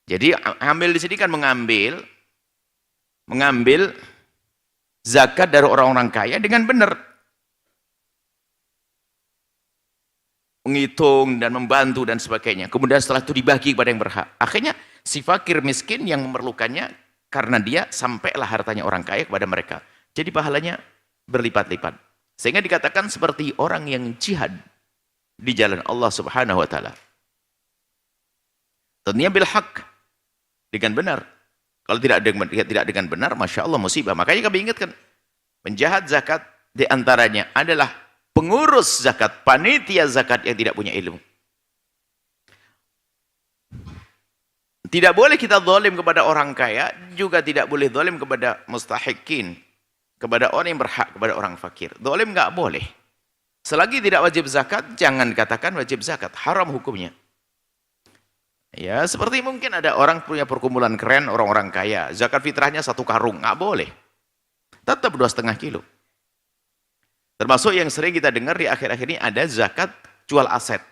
Speaker 1: Jadi ambil di sini kan mengambil zakat dari orang-orang kaya dengan benar. Menghitung dan membantu dan sebagainya. Kemudian setelah itu dibagi kepada yang berhak. Akhirnya si fakir miskin yang memerlukannya karena dia sampailah hartanya orang kaya kepada mereka. Jadi pahalanya berlipat-lipat. Sehingga dikatakan seperti orang yang jihad di jalan Allah Subhanahu wa taala. Tentunya bil haq, dengan benar. Kalau tidak dengan benar, Masya Allah musibah. Makanya kami ingatkan, penjahat zakat diantaranya adalah pengurus zakat, panitia zakat yang tidak punya ilmu. Tidak boleh kita zalim kepada orang kaya, juga tidak boleh zalim kepada mustahikin, kepada orang yang berhak, kepada orang fakir. Zalim nggak boleh. Selagi tidak wajib zakat, jangan katakan wajib zakat, haram hukumnya. Ya, seperti mungkin ada orang punya perkumpulan keren, orang-orang kaya, zakat fitrahnya 1 karung, nggak boleh. Tetap 2,5 kilo. Termasuk yang sering kita dengar di akhir-akhir ini ada zakat jual aset.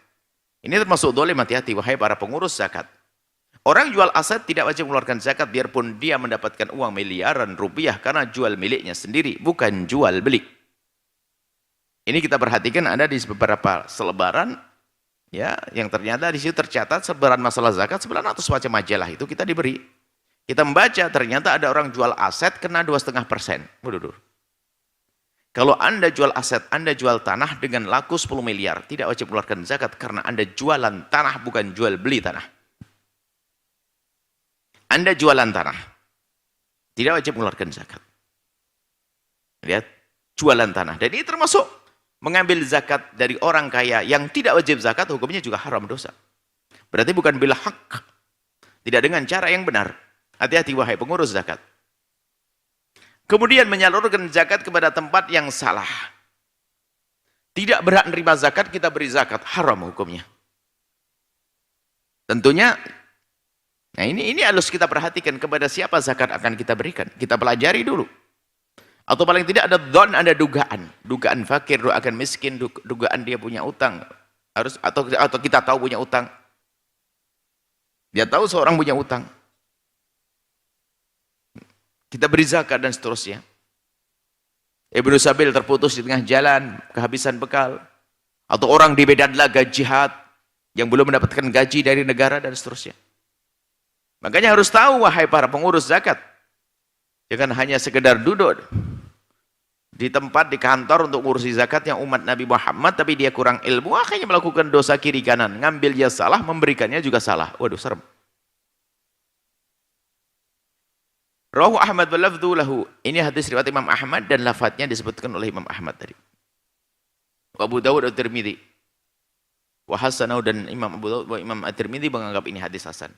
Speaker 1: Ini termasuk zalim, hati-hati wahai para pengurus zakat. Orang jual aset tidak wajib mengeluarkan zakat biarpun dia mendapatkan uang miliaran rupiah karena jual miliknya sendiri, bukan jual beli. Ini kita perhatikan ada di beberapa selebaran, ya, yang ternyata di situ tercatat selebaran masalah zakat sebenarnya atau semacam majalah itu kita diberi. Kita membaca ternyata ada orang jual aset kena 2,5%. Waduh. Kalau Anda jual aset, Anda jual tanah dengan laku 10 miliar, tidak wajib mengeluarkan zakat karena Anda jualan tanah bukan jual beli tanah. Anda jualan tanah, tidak wajib mengeluarkan zakat. Lihat, jualan tanah. Dan ini termasuk mengambil zakat dari orang kaya yang tidak wajib zakat, hukumnya juga haram dosa. Berarti bukan bil haq, tidak dengan cara yang benar. Hati-hati wahai pengurus zakat. Kemudian menyalurkan zakat kepada tempat yang salah. Tidak berhak menerima zakat, kita beri zakat, haram hukumnya. Tentunya, nah ini harus kita perhatikan kepada siapa zakat akan kita berikan. Kita pelajari dulu. Atau paling tidak ada dhon, ada dugaan. Dugaan fakir, dugaan miskin, dugaan dia punya utang. Atau kita tahu punya utang. Dia tahu seorang punya utang. Kita beri zakat dan seterusnya. Ibnu Sabil terputus di tengah jalan, kehabisan bekal. Atau orang di medan laga jihad, yang belum mendapatkan gaji dari negara dan seterusnya. Makanya harus tahu wahai para pengurus zakat. Jangan hanya sekedar duduk di tempat, di kantor untuk ngurusi zakat yang umat Nabi Muhammad, tapi dia kurang ilmu, akhirnya melakukan dosa kiri kanan. Ngambilnya salah, memberikannya juga salah. Waduh, serem. Rawahu Ahmad wa lafdhu lahu. Ini hadis riwayat Imam Ahmad dan lafadznya disebutkan oleh Imam Ahmad tadi. Abu Dawud At-Tirmidzi. Wa hasanahu, dan Imam Abu Dawud wa Imam At-Tirmidzi menganggap ini hadis hasan.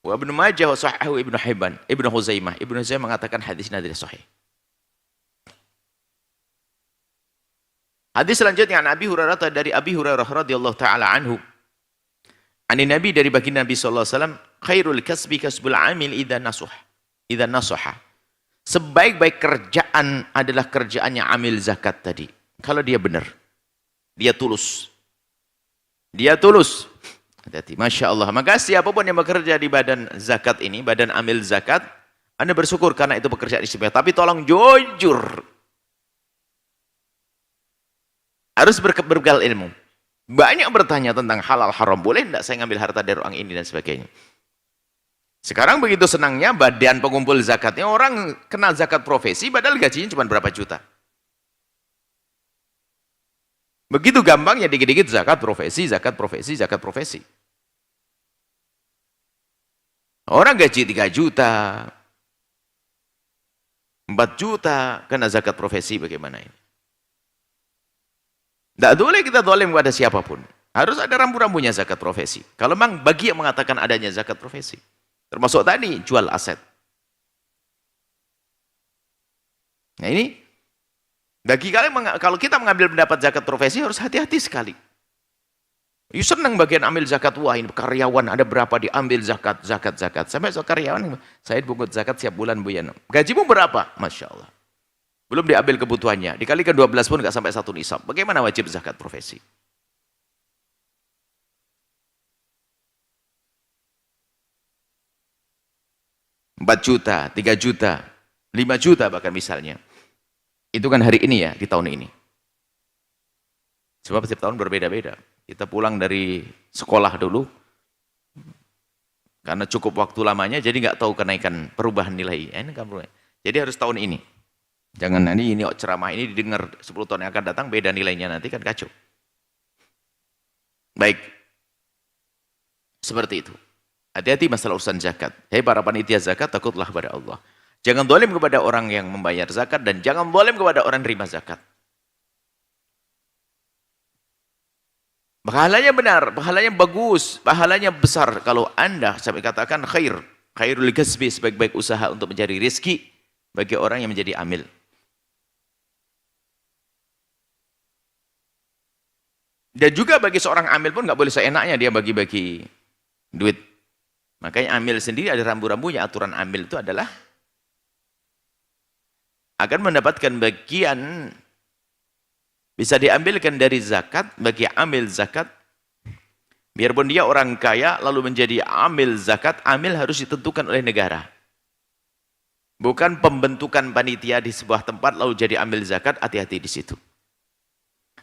Speaker 1: Wa Ibnu Majah wa sahahu Ibnu Hibban, Ibnu Huzaimah. Ibnu Huzaimah mengatakan hadis ini adalah sahih. Hadis selanjutnya dari Abi Hurairah radhiyallahu taala anhu. Ani Nabi, dari baginda Nabi sallallahu alaihi wasallam, khairul kasbi kasbul amil idza nasuha. Sebaik-baik kerjaan adalah kerjaannya amil zakat tadi. Kalau dia benar, dia tulus. Dia tulus. Hati-hati, Masya Allah. Maka siapapun yang bekerja di badan zakat ini, badan amil zakat, Anda bersyukur karena itu pekerjaan istimewa. Tapi tolong jujur. Harus berbekal ilmu. Banyak bertanya tentang halal haram. Boleh tidak saya ngambil harta dari orang ini dan sebagainya. Sekarang begitu senangnya badan pengumpul zakatnya, orang kena zakat profesi padahal gajinya cuma berapa juta. Begitu gampangnya dikit-dikit zakat profesi, zakat profesi, zakat profesi. Orang gaji 3 juta, 4 juta, kena zakat profesi, bagaimana ini? Tidak boleh kita zalim kepada siapapun. Harus ada rambu-rambunya zakat profesi. Kalau memang bagi yang mengatakan adanya zakat profesi. Termasuk tadi, jual aset. Nah ini, bagi kalian, kalau kita mengambil pendapat zakat profesi, harus hati-hati sekali. Senang bagian ambil zakat, wah ini karyawan ada berapa diambil zakat. Sampai karyawan, saya pungut zakat setiap bulan Bu Yana. Gajimu berapa? Masya Allah. Belum diambil kebutuhannya, dikalikan 12 pun nggak sampai 1 nisab. Bagaimana wajib zakat profesi? 4 juta, 3 juta, 5 juta bahkan misalnya. Itu kan hari ini ya, di tahun ini. Sebab setiap tahun berbeda-beda. Kita pulang dari sekolah dulu, karena cukup waktu lamanya, jadi nggak tahu kenaikan perubahan nilai. Ini kan jadi harus tahun ini. Jangan nanti ini ceramah ini didengar 10 tahun yang akan datang, beda nilainya nanti kan kacau. Baik. Seperti itu. Hati-hati masalah urusan zakat. Hei para panitia zakat, takutlah kepada Allah. Jangan zalim kepada orang yang membayar zakat dan jangan zalim kepada orang yang terima zakat. Pahalanya benar, pahalanya bagus, pahalanya besar. Kalau Anda, saya katakan khairul kasbi, sebaik-baik usaha untuk mencari rezeki bagi orang yang menjadi amil. Dan juga bagi seorang amil pun nggak boleh seenaknya dia bagi-bagi duit. Makanya amil sendiri ada rambu-rambunya. Aturan amil itu adalah akan mendapatkan bagian, bisa diambilkan dari zakat bagi amil zakat. Biarpun dia orang kaya lalu menjadi amil zakat, amil harus ditentukan oleh negara. Bukan pembentukan panitia di sebuah tempat lalu jadi amil zakat, hati-hati di situ.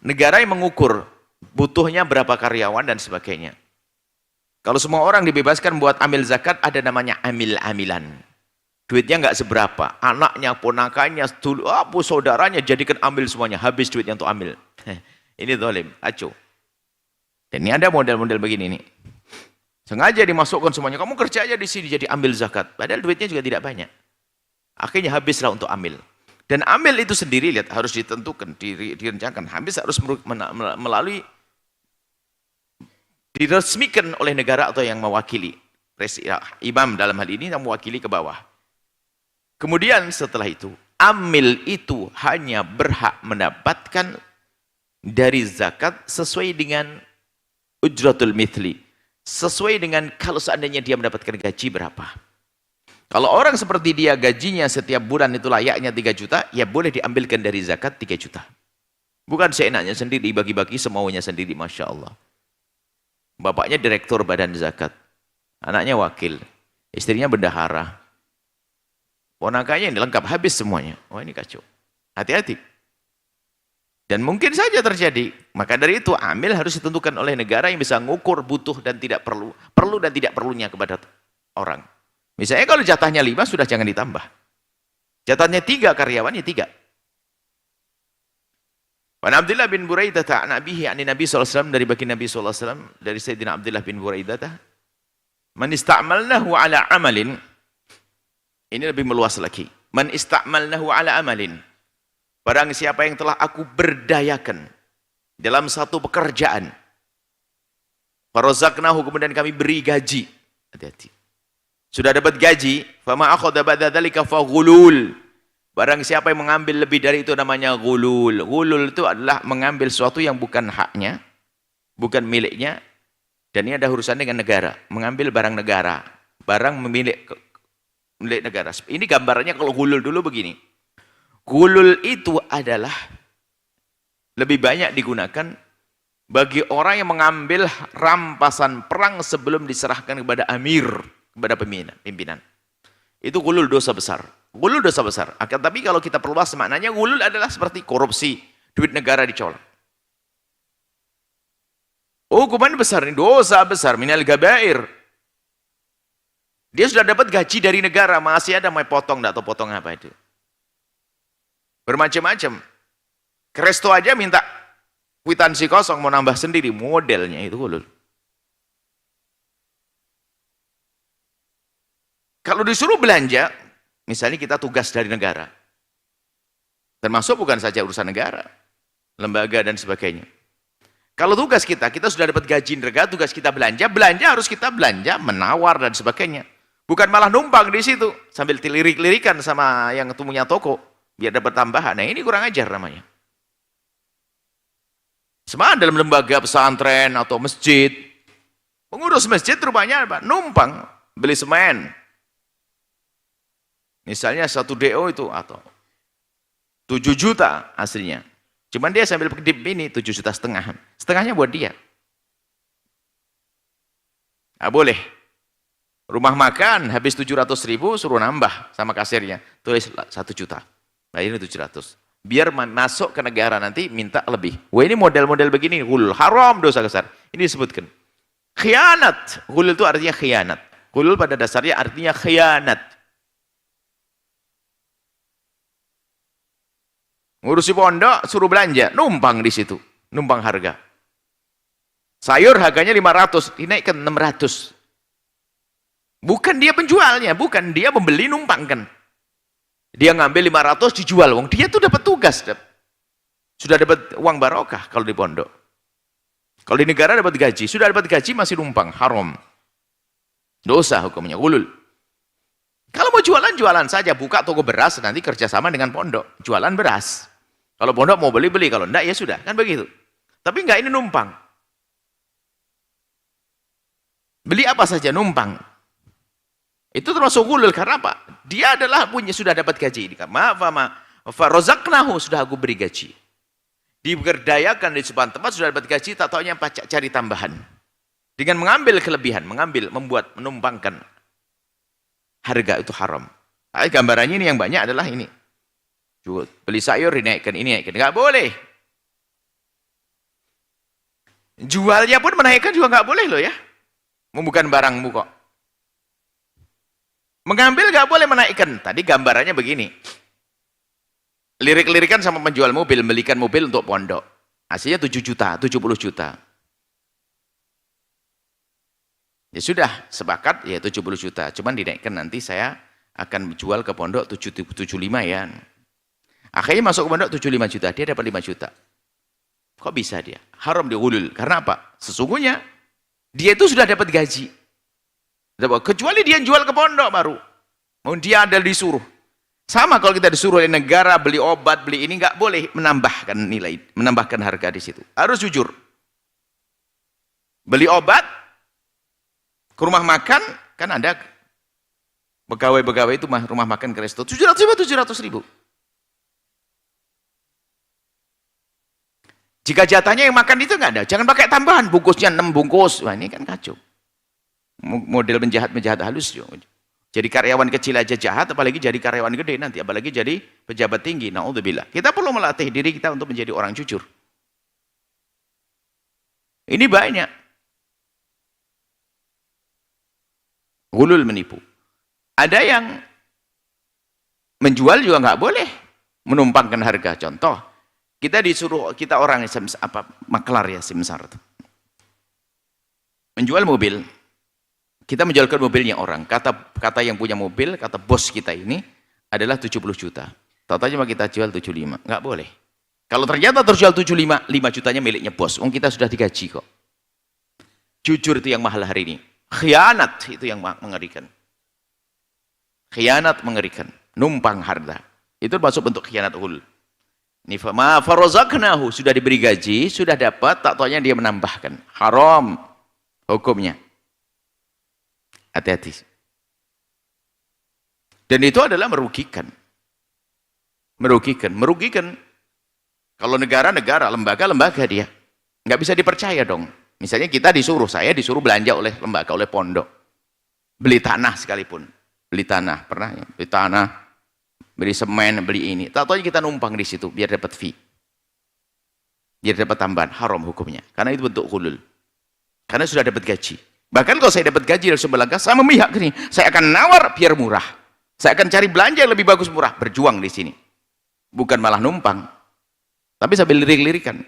Speaker 1: Negara yang mengukur butuhnya berapa karyawan dan sebagainya. Kalau semua orang dibebaskan buat amil zakat, ada namanya amil-amilan. Duitnya nggak seberapa, anaknya, ponakannya, saudaranya jadikan ambil semuanya, habis duitnya untuk ambil. Ini zalim, acuh. Dan ini ada model-model begini nih. Sengaja dimasukkan semuanya, kamu kerja aja di sini jadi ambil zakat. Padahal duitnya juga tidak banyak. Akhirnya habislah untuk ambil. Dan amil itu sendiri, lihat, harus ditentukan, direncanakan. Habis harus melalui, diresmikan oleh negara atau yang mewakili. Imam dalam hal ini yang mewakili ke bawah. Kemudian setelah itu, amil itu hanya berhak mendapatkan dari zakat sesuai dengan ujratul mithli. Sesuai dengan kalau seandainya dia mendapatkan gaji berapa. Kalau orang seperti dia gajinya setiap bulan itu layaknya 3 juta, ya boleh diambilkan dari zakat 3 juta. Bukan seenaknya sendiri, bagi-bagi semaunya sendiri, Masya Allah. Bapaknya direktur badan zakat. Anaknya wakil. Istrinya bendahara. Ponakannya ini lengkap, habis semuanya. Oh ini kacau. Hati-hati. Dan mungkin saja terjadi. Maka dari itu amil harus ditentukan oleh negara yang bisa mengukur butuh dan tidak perlu dan tidak perlunya kepada orang. Misalnya kalau jatahnya 5 sudah jangan ditambah. Jatahnya 3 karyawan ya 3. Wan Abdullah bin Buraidah an abihi an Nabi sallallahu alaihi wasallam, dari baginda Nabi sallallahu alaihi wasallam, dari Sayyidina Abdullah bin Buraidah, man ista'malnahu ala amalin. Ini lebih meluas lagi. Man ista'malnahu ala amalin. Barang siapa yang telah aku berdayakan dalam satu pekerjaan. Farazaqnahu, kemudian kami beri gaji. Hati-hati. Sudah dapat gaji, fama akhadha ba'da dzalika faghulul. Barang siapa yang mengambil lebih dari itu namanya ghulul. Ghulul itu adalah mengambil sesuatu yang bukan haknya, bukan miliknya, dan ini ada urusan dengan negara. Mengambil barang negara, barang milik negara. Ini gambarannya kalau ghulul dulu begini. Ghulul itu adalah lebih banyak digunakan bagi orang yang mengambil rampasan perang sebelum diserahkan kepada amir, kepada pimpinan. Itu ghulul dosa besar. Ghulul dosa besar. Tapi kalau kita perluas maknanya, ghulul adalah seperti korupsi, duit negara dicolong. Hukuman besar ini, dosa besar, minal gabair. Dia sudah dapat gaji dari negara, masih ada mau potong, enggak tahu potong apa itu. Bermacam-macam. Kresto aja minta kwitansi kosong, mau nambah sendiri, modelnya itu ghulul. Kalau disuruh belanja, misalnya kita tugas dari negara, termasuk bukan saja urusan negara, lembaga dan sebagainya. Kalau tugas kita sudah dapat gaji negara, tugas kita belanja harus kita belanja, menawar dan sebagainya. Bukan malah numpang di situ, sambil lirik-lirikan sama yang punya toko, biar dapat tambahan. Nah ini kurang ajar namanya. Sama dalam lembaga pesantren atau masjid, pengurus masjid rupanya apa? Numpang, beli semen. Misalnya 1 DO itu atau 7 juta aslinya. Cuman dia sambil kedip ini 7,5 juta. Setengahnya buat dia. Nah, boleh. Rumah makan habis 700.000 suruh nambah sama kasirnya. Tulis 1 juta. Nah ini 700. Biar masuk ke negara nanti minta lebih. Wah ini model-model begini. Ghulul. Haram dosa besar. Ini disebutkan. Khianat. Ghulul itu artinya khianat. Ghulul pada dasarnya artinya khianat. Ngurusi pondok suruh belanja. Numpang di situ. Numpang harga. Sayur harganya 500. Dinaikkan 600. Bukan dia penjualnya, bukan dia membeli numpangkan. Dia ngambil 500 dijual, wong dia tuh dapat tugas, sudah dapat uang barokah kalau di pondok. Kalau di negara dapat gaji, sudah dapat gaji masih numpang, haram. Dosa hukumnya, ghulul. Kalau mau jualan, jualan saja, buka toko beras, nanti kerjasama dengan pondok, jualan beras. Kalau pondok mau beli, kalau enggak ya sudah, kan begitu. Tapi enggak, ini numpang. Beli apa saja, numpang. Itu termasuk ghulul karena apa? Dia adalah punya sudah dapat gaji. Farozaknahu sudah aku beri gaji. Diberdayakan di sebuah tempat sudah dapat gaji, tak taunya pacak cari tambahan. Dengan mengambil kelebihan, membuat menumpangkan harga itu haram. Nah, gambarannya ini yang banyak adalah ini. Beli sayur dinaikkan, ini naikkan. Enggak boleh. Jualnya pun menaikkan juga enggak boleh loh ya. Bukan barangmu kok. Mengambil gak boleh menaikkan. Tadi gambarannya begini. Lirik-lirikan sama penjual mobil, belikan mobil untuk pondok. Hasilnya 7 juta, 70 juta. Ya sudah, sepakat ya 70 juta. Cuman dinaikkan nanti saya akan jual ke pondok 75 ya. Akhirnya masuk ke pondok 75 juta, dia dapat 5 juta. Kok bisa dia? Haram dia ghulul. Karena apa? Sesungguhnya dia itu sudah dapat gaji. Kecuali dia jual ke pondok baru. Mau dia ada disuruh. Sama kalau kita disuruh oleh negara beli obat, beli ini nggak boleh menambahkan nilai, menambahkan harga di situ. Harus jujur. Beli obat ke rumah makan, kan ada pegawai-pegawai itu rumah makan ke resto 700.000. Jika jatahnya yang makan itu nggak ada, jangan pakai tambahan, bungkusnya 6 bungkus. Wah ini kan kacau. Model penjahat halus. Jadi karyawan kecil aja jahat, apalagi jadi karyawan gede nanti, apalagi jadi pejabat tinggi. Na'udzubillah. Kita perlu melatih diri kita untuk menjadi orang jujur. Ini banyak. Ghulul menipu. Ada yang menjual juga nggak boleh menumpangkan harga. Contoh, kita disuruh, kita orang maklar ya, simsar. Menjual mobil. Kita menjualkan mobilnya orang. Kata yang punya mobil, kata bos kita ini adalah 70 juta. Totalnya cuma kita jual 75. Nggak boleh. Kalau ternyata terjual 75, 5 jutanya miliknya bos. Kita sudah digaji kok. Jujur itu yang mahal hari ini. Khianat itu yang mengerikan. Khianat mengerikan. Numpang harta. Itu masuk bentuk khianat ghulul. Ma farozaknahu, sudah diberi gaji, sudah dapat, tak taunya dia menambahkan. Haram hukumnya. Hati-hati. Dan itu adalah merugikan. Merugikan. Kalau negara, lembaga dia. Nggak bisa dipercaya dong. Misalnya saya disuruh belanja oleh lembaga, oleh pondok. Beli tanah sekalipun. Beli tanah, pernah ya? Beli tanah, beli semen, beli ini. Tak-tahu kita numpang di situ, biar dapat fee. Biar dapat tambahan, haram hukumnya. Karena itu bentuk ghulul. Karena sudah dapat gaji. Bahkan kalau saya dapat gaji dari sumber langkah, saya memihak gini, saya akan nawar biar murah. Saya akan cari belanja yang lebih bagus murah, berjuang di sini. Bukan malah numpang. Tapi sambil lirik-lirikan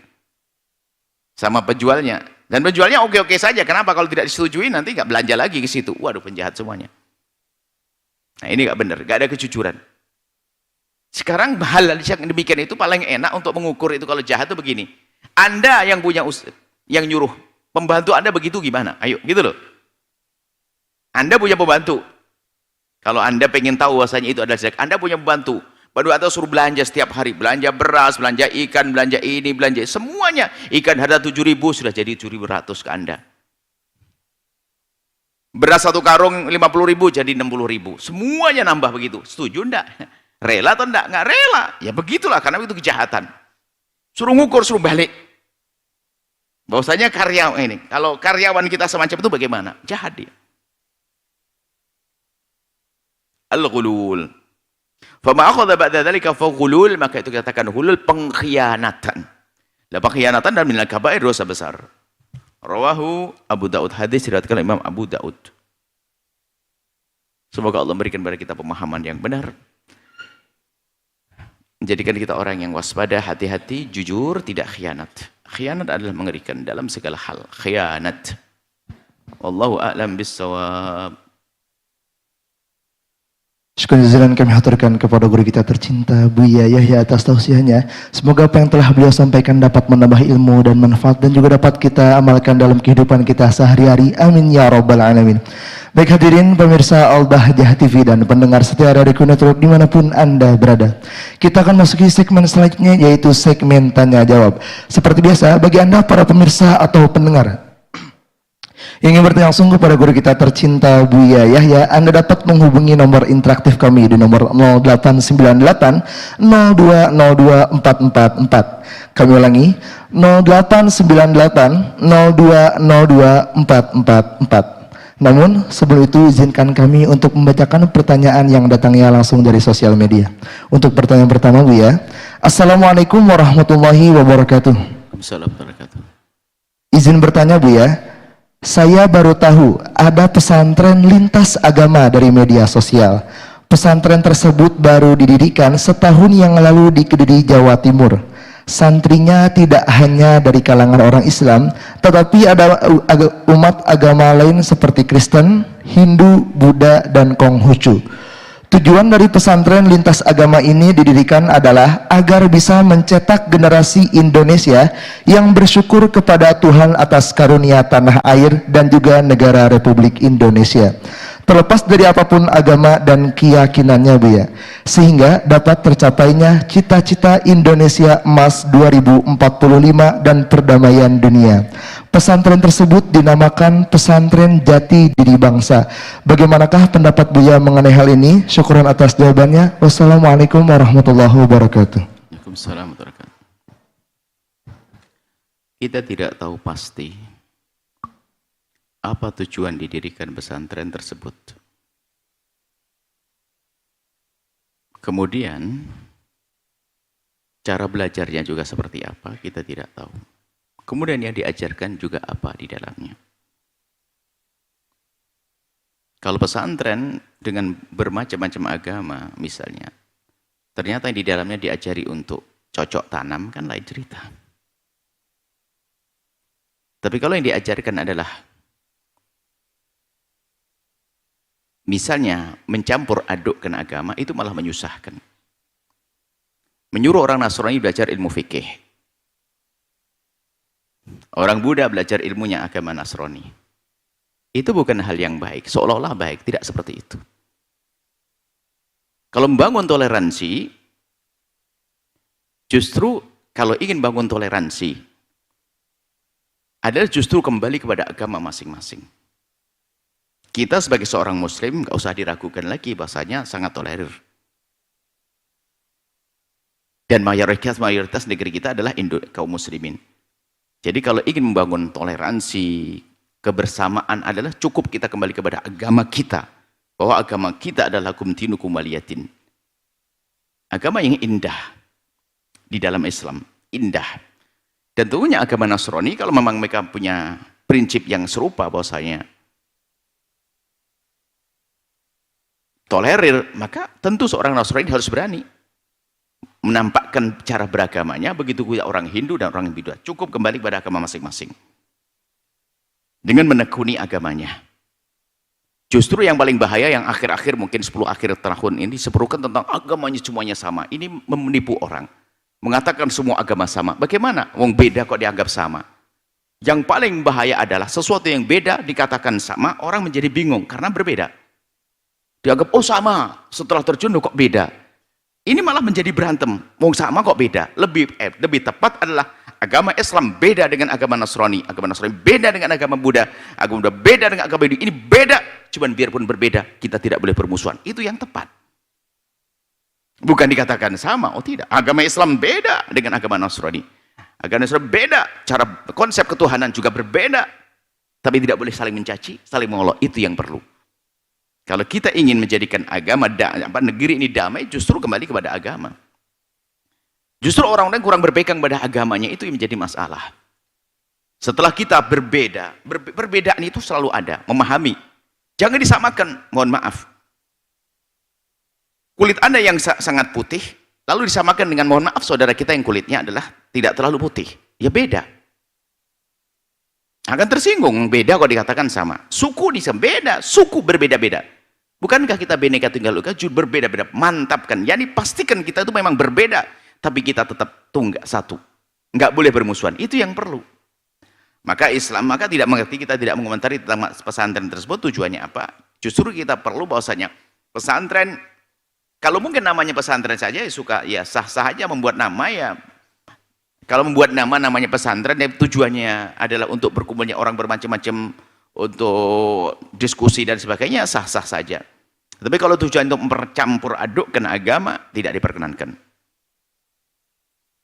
Speaker 1: sama penjualnya. Dan penjualnya oke-oke saja. Kenapa? Kalau tidak disetujui nanti nggak belanja lagi ke situ. Waduh, penjahat semuanya. Nah, ini nggak benar, nggak ada kejujuran. Sekarang hal yang demikian itu paling enak untuk mengukur itu kalau jahat itu begini. Anda yang punya yang nyuruh pembantu Anda begitu gimana? Ayo, gitu loh. Anda punya pembantu. Kalau Anda pengen tahu bahwasanya itu adalah zakat, Anda punya pembantu. Baru atau suruh belanja setiap hari, belanja beras, belanja ikan, belanja ini, belanja semuanya. Ikan harga 7.000 sudah jadi 7.100 ke Anda. Beras 1 karung 50.000 jadi 60.000. Semuanya nambah begitu. Setuju enggak? Rela atau enggak? Enggak rela. Ya begitulah, karena itu kejahatan. Suruh ngukur, suruh balik. Bahwasanya karyawan ini, kalau karyawan kita semacam itu bagaimana? Jahat dia. Al-ghulul. Fama akhadha ba'da dzalika fa ghulul, maka itu dikatakan hulul, pengkhianatan. Lah pengkhianatan dan minal kabair, dosa besar. Rawahu Abu Daud, hadis diriwayatkan Imam Abu Daud. Semoga Allah memberikan kepada kita pemahaman yang benar. Menjadikan kita orang yang waspada, hati-hati, jujur, tidak khianat. Khianat adalah mengerikan dalam segala hal. Khianat. Wallahu a'lam bissawab.
Speaker 2: Syukur jazilan kami haturkan kepada guru kita tercinta Buya Yahya atas tausiahnya. Semoga apa yang telah beliau sampaikan dapat menambah ilmu dan manfaat dan juga dapat kita amalkan dalam kehidupan kita sehari-hari. Amin ya rabbal alamin. Baik hadirin pemirsa Al-Bahjah TV dan pendengar setia Radio Network dimanapun Anda berada. Kita akan masuki segmen selanjutnya, yaitu segmen tanya jawab. Seperti biasa, bagi Anda para pemirsa atau pendengar yang ingin bertanya langsung kepada guru kita tercinta Buya Yahya, Anda dapat menghubungi nomor interaktif kami di nomor 0898 0202 444. Kami ulangi, 0898 0202 444. Namun sebelum itu izinkan kami untuk membacakan pertanyaan yang datangnya langsung dari sosial media. Untuk pertanyaan pertama Buya, Assalamualaikum warahmatullahi wabarakatuh.
Speaker 1: Waalaikumsalam warahmatullahi wabarakatuh.
Speaker 2: Izin bertanya Buya, saya baru tahu ada pesantren lintas agama dari media sosial. Pesantren tersebut baru didirikan setahun yang lalu di Kediri, Jawa Timur. Santrinya tidak hanya dari kalangan orang Islam, tetapi ada umat agama lain seperti Kristen, Hindu, Buddha, dan Konghucu. Tujuan dari pesantren lintas agama ini didirikan adalah agar bisa mencetak generasi Indonesia yang bersyukur kepada Tuhan atas karunia tanah air dan juga negara Republik Indonesia, terlepas dari apapun agama dan keyakinannya Buya, sehingga dapat tercapainya cita-cita Indonesia Emas 2045 dan perdamaian dunia. Pesantren tersebut dinamakan Pesantren Jati Diri Bangsa. Bagaimanakah pendapat Buya mengenai hal ini? Syukuran atas jawabannya. Wassalamualaikum warahmatullahi wabarakatuh.
Speaker 1: Waalaikumsalam warahmatullahi wabarakatuh. Kita tidak tahu pasti apa tujuan didirikan pesantren tersebut. Kemudian cara belajarnya juga seperti apa, kita tidak tahu. Kemudian yang diajarkan juga apa di dalamnya. Kalau pesantren dengan bermacam-macam agama misalnya, ternyata yang di dalamnya diajari untuk cocok tanam, kan lain cerita. Tapi kalau yang diajarkan adalah misalnya mencampur adukkan agama, itu malah menyusahkan. Menyuruh orang Nasrani belajar ilmu fikih, orang Buddha belajar ilmunya agama Nasrani, itu bukan hal yang baik, seolah-olah baik, tidak seperti itu. Kalau membangun toleransi, justru kalau ingin bangun toleransi, adalah justru kembali kepada agama masing-masing. Kita sebagai seorang muslim, nggak usah diragukan lagi, bahasanya sangat tolerir. Dan mayoritas negeri kita adalah kaum muslimin. Jadi kalau ingin membangun toleransi, kebersamaan adalah cukup kita kembali kepada agama kita. Bahwa agama kita adalah lakum dinukum waliyatin. Agama yang indah di dalam Islam, indah. Dan tentunya agama Nasrani, kalau memang mereka punya prinsip yang serupa bahwasanya tolerir, maka tentu seorang Nasrani harus berani menampakkan cara beragamanya. Begitu juga orang Hindu dan orang Buddha, cukup kembali pada agama masing-masing dengan menekuni agamanya. Justru yang paling bahaya yang akhir-akhir, mungkin 10 akhir tahun ini, seperukan tentang agamanya semuanya sama. Ini menipu orang, mengatakan semua agama sama. Bagaimana? Wong beda kok dianggap sama. Yang paling bahaya adalah sesuatu yang beda dikatakan sama, orang menjadi bingung karena berbeda. Dianggap oh sama, setelah terjun kok beda. Ini malah menjadi berantem. Wong sama kok beda. Lebih tepat adalah agama Islam beda dengan agama Nasrani. Agama Nasrani beda dengan agama Buddha. Agama Buddha beda dengan agama Hindu. Ini beda. Cuman biarpun berbeda, kita tidak boleh bermusuhan. Itu yang tepat. Bukan dikatakan sama. Oh tidak. Agama Islam beda dengan agama Nasrani. Agama Nasrani beda. Cara konsep ketuhanan juga berbeda. Tapi tidak boleh saling mencaci, saling mengolok. Itu yang perlu. Kalau kita ingin menjadikan agama negeri ini damai, justru kembali kepada agama. Justru orang-orang kurang berpegang pada agamanya, itu yang menjadi masalah. Setelah kita berbeda, perbedaan itu selalu ada, memahami. Jangan disamakan, mohon maaf. Kulit Anda yang sangat putih, lalu disamakan dengan, mohon maaf, saudara kita yang kulitnya adalah tidak terlalu putih. Ya beda. Akan tersinggung, beda kalau dikatakan sama. Suku beda, suku berbeda-beda. Bukankah kita Bhinneka Tunggal Ika berbeda-beda? Mantapkan, yani pastikan kita itu memang berbeda, tapi kita tetap tunggal satu. Enggak boleh bermusuhan, itu yang perlu. Maka Islam, maka tidak mengerti, kita tidak mengomentari tentang pesantren tersebut, tujuannya apa. Justru kita perlu bahwasanya pesantren, kalau mungkin namanya pesantren saja, ya sah-sah aja membuat nama ya. Kalau membuat namanya pesantren, ya tujuannya adalah untuk berkumpulnya orang bermacam-macam, untuk diskusi dan sebagainya, sah-sah saja. Tapi kalau tujuan untuk mempercampur adukkan agama, tidak diperkenankan.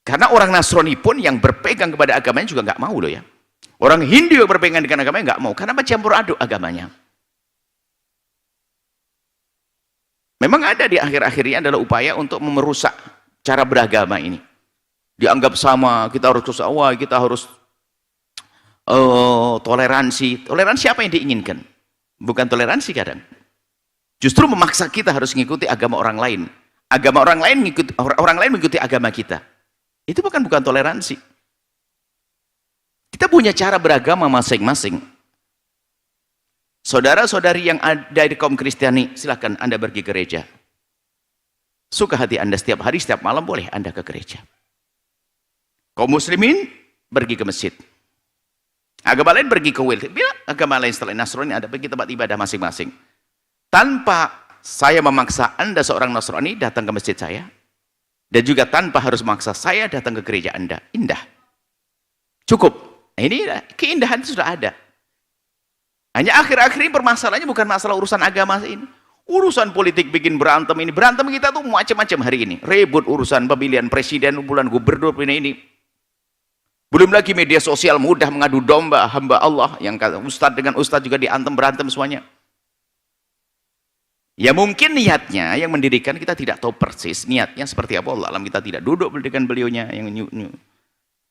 Speaker 1: Karena orang Nasrani pun yang berpegang kepada agamanya juga nggak mau loh ya. Orang Hindu yang berpegang dengan agamanya nggak mau, karena bercampur aduk agamanya. Memang ada di akhir-akhir ini adalah upaya untuk merusak cara beragama ini. Dianggap sama, kita harus kesawah, kita harus toleransi. Toleransi apa yang diinginkan? Bukan toleransi kadang. Justru memaksa kita harus mengikuti agama orang lain. Agama orang lain mengikuti agama kita. Itu bukan toleransi. Kita punya cara beragama masing-masing. Saudara-saudari yang ada di kaum Kristiani, silakan Anda pergi ke gereja. Suka hati Anda setiap hari, setiap malam boleh Anda ke gereja. Kaum muslimin pergi ke masjid. Agama lain pergi ke wil. Bila agama lain selain Nasrani ada pergi tempat ibadah masing-masing. Tanpa saya memaksa Anda seorang Nasrani datang ke masjid saya, dan juga tanpa harus memaksa saya datang ke gereja Anda. Indah. Cukup. Nah, ini keindahan itu sudah ada. Hanya akhir-akhir ini permasalahannya bukan masalah urusan agama ini. Urusan politik bikin berantem ini. Berantem kita tuh macam-macam hari ini. Ribut urusan pemilihan presiden, bulan gubernur ini. Belum lagi media sosial mudah mengadu domba hamba Allah, yang kata ustadz dengan ustadz juga diantem berantem semuanya. Ya mungkin niatnya yang mendirikan kita tidak tahu persis niatnya seperti apa, Allah alam, kita tidak duduk dengan beliaunya yang nyu.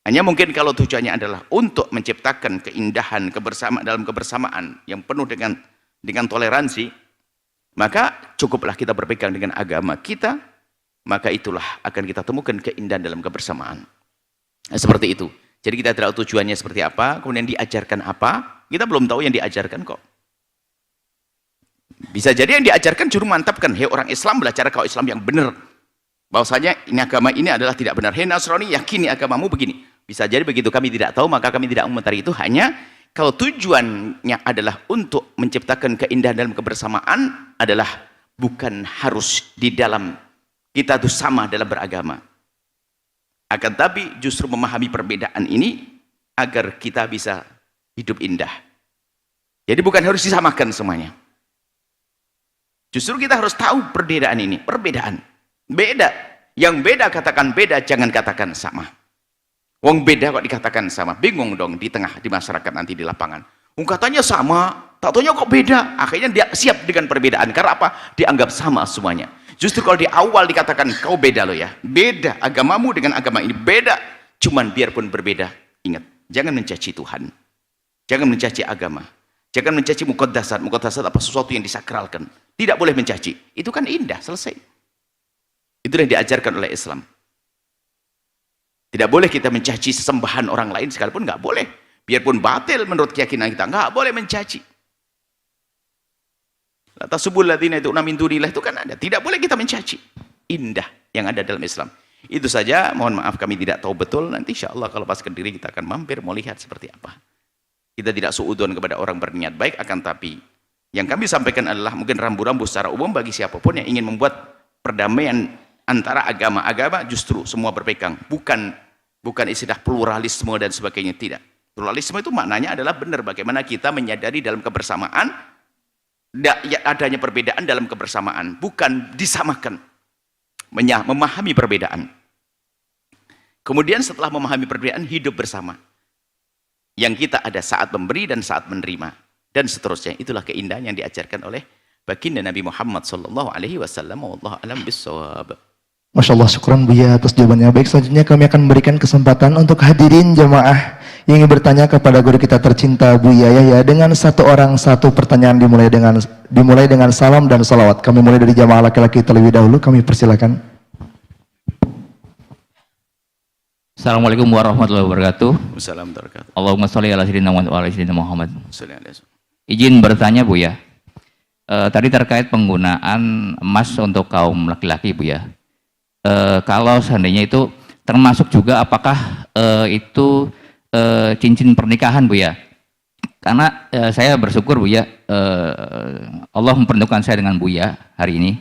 Speaker 1: Hanya mungkin kalau tujuannya adalah untuk menciptakan keindahan dalam kebersamaan yang penuh dengan toleransi, maka cukuplah kita berpegang dengan agama kita, maka itulah akan kita temukan keindahan dalam kebersamaan. Nah, seperti itu. Jadi kita tidak tahu tujuannya seperti apa, kemudian diajarkan apa, kita belum tahu yang diajarkan kok. Bisa jadi yang diajarkan juru mantapkan, hei orang Islam belajar kau Islam yang benar. Bahwasanya ini agama ini adalah tidak benar. Hei Nasrani, yakini agamamu begini. Bisa jadi begitu, kami tidak tahu, maka kami tidak mengomentari itu. Hanya kalau tujuannya adalah untuk menciptakan keindahan dalam kebersamaan, adalah bukan harus di dalam kita itu sama dalam beragama. Akan tapi justru memahami perbedaan ini agar kita bisa hidup indah. Jadi bukan harus disamakan semuanya. Justru kita harus tahu perbedaan ini, perbedaan. Beda. Yang beda katakan beda, jangan katakan sama. Wong beda kok dikatakan sama, bingung dong di masyarakat nanti di lapangan. Katanya sama, tak taunya kok beda. Akhirnya dia siap dengan perbedaan. Karena apa? Dianggap sama semuanya. Justru kalau di awal dikatakan kau beda loh ya, beda agamamu dengan agama ini beda. Cuman biarpun berbeda, ingat, jangan mencaci Tuhan, jangan mencaci agama, jangan mencaci muqaddasat. Muqaddasat apa? Sesuatu yang disakralkan. Tidak boleh mencaci. Itu kan indah, selesai. Itu yang diajarkan oleh Islam. Tidak boleh kita mencaci sesembahan orang lain sekalipun, nggak boleh. Biarpun batil menurut keyakinan kita, nggak boleh mencaci. Tasubul ladzina yad'una min dunillah itu kan ada. Tidak boleh kita mencaci. Indah yang ada dalam Islam. Itu saja, mohon maaf kami tidak tahu betul. Nanti insya Allah kalau pas ke diri kita akan mampir mau lihat seperti apa. Kita tidak suudzon kepada orang berniat baik, akan tapi yang kami sampaikan adalah mungkin rambu-rambu secara umum bagi siapapun yang ingin membuat perdamaian antara agama-agama, justru semua berpegang. Bukan istilah pluralisme dan sebagainya, tidak. Pluralisme itu maknanya adalah benar bagaimana kita menyadari dalam kebersamaan adanya perbedaan dalam kebersamaan, bukan disamakan. Memahami perbedaan. Kemudian setelah memahami perbedaan, hidup bersama. Yang kita ada saat memberi dan saat menerima dan seterusnya. Itulah keindahan yang diajarkan oleh baginda Nabi Muhammad sallallahu alaihi wasallam. Wallahu alam bissawab.
Speaker 2: Masya Allah, syukran Buya atas jawabannya. Baik, selanjutnya kami akan memberikan kesempatan untuk hadirin jamaah yang ingin bertanya kepada guru kita tercinta Buya Yahya dengan satu orang satu pertanyaan, dimulai dengan salam dan salawat. Kami mulai dari jamaah laki-laki terlebih dahulu, kami persilakan.
Speaker 3: Assalamualaikum warahmatullahi wabarakatuh.
Speaker 1: Wassalamualaikum warahmatullahi wabarakatuh.
Speaker 3: Allahumma sholli ala sayyidina Muhammad wa ala sayyidina Muhammad.
Speaker 1: Sallallahu alaihi wasallam.
Speaker 3: Izin bertanya Buya. Tadi terkait penggunaan emas untuk kaum laki-laki Buya. Kalau seandainya itu termasuk juga apakah itu cincin pernikahan Buya? Karena saya bersyukur Buya, Allah mempertemukan saya dengan Buya hari ini.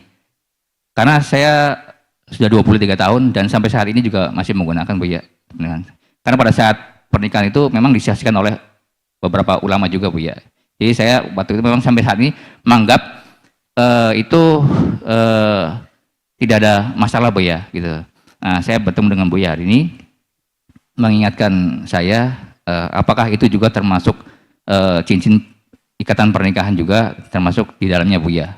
Speaker 3: Karena saya sudah 23 tahun dan sampai saat ini juga masih menggunakan Buya. Karena pada saat pernikahan itu memang disiasatkan oleh beberapa ulama juga Buya. Jadi saya waktu itu memang sampai saat ini menganggap itu tidak ada masalah Buya gitu. Nah, saya bertemu dengan Buya hari ini mengingatkan saya apakah itu juga termasuk cincin ikatan pernikahan juga termasuk di dalamnya Buya.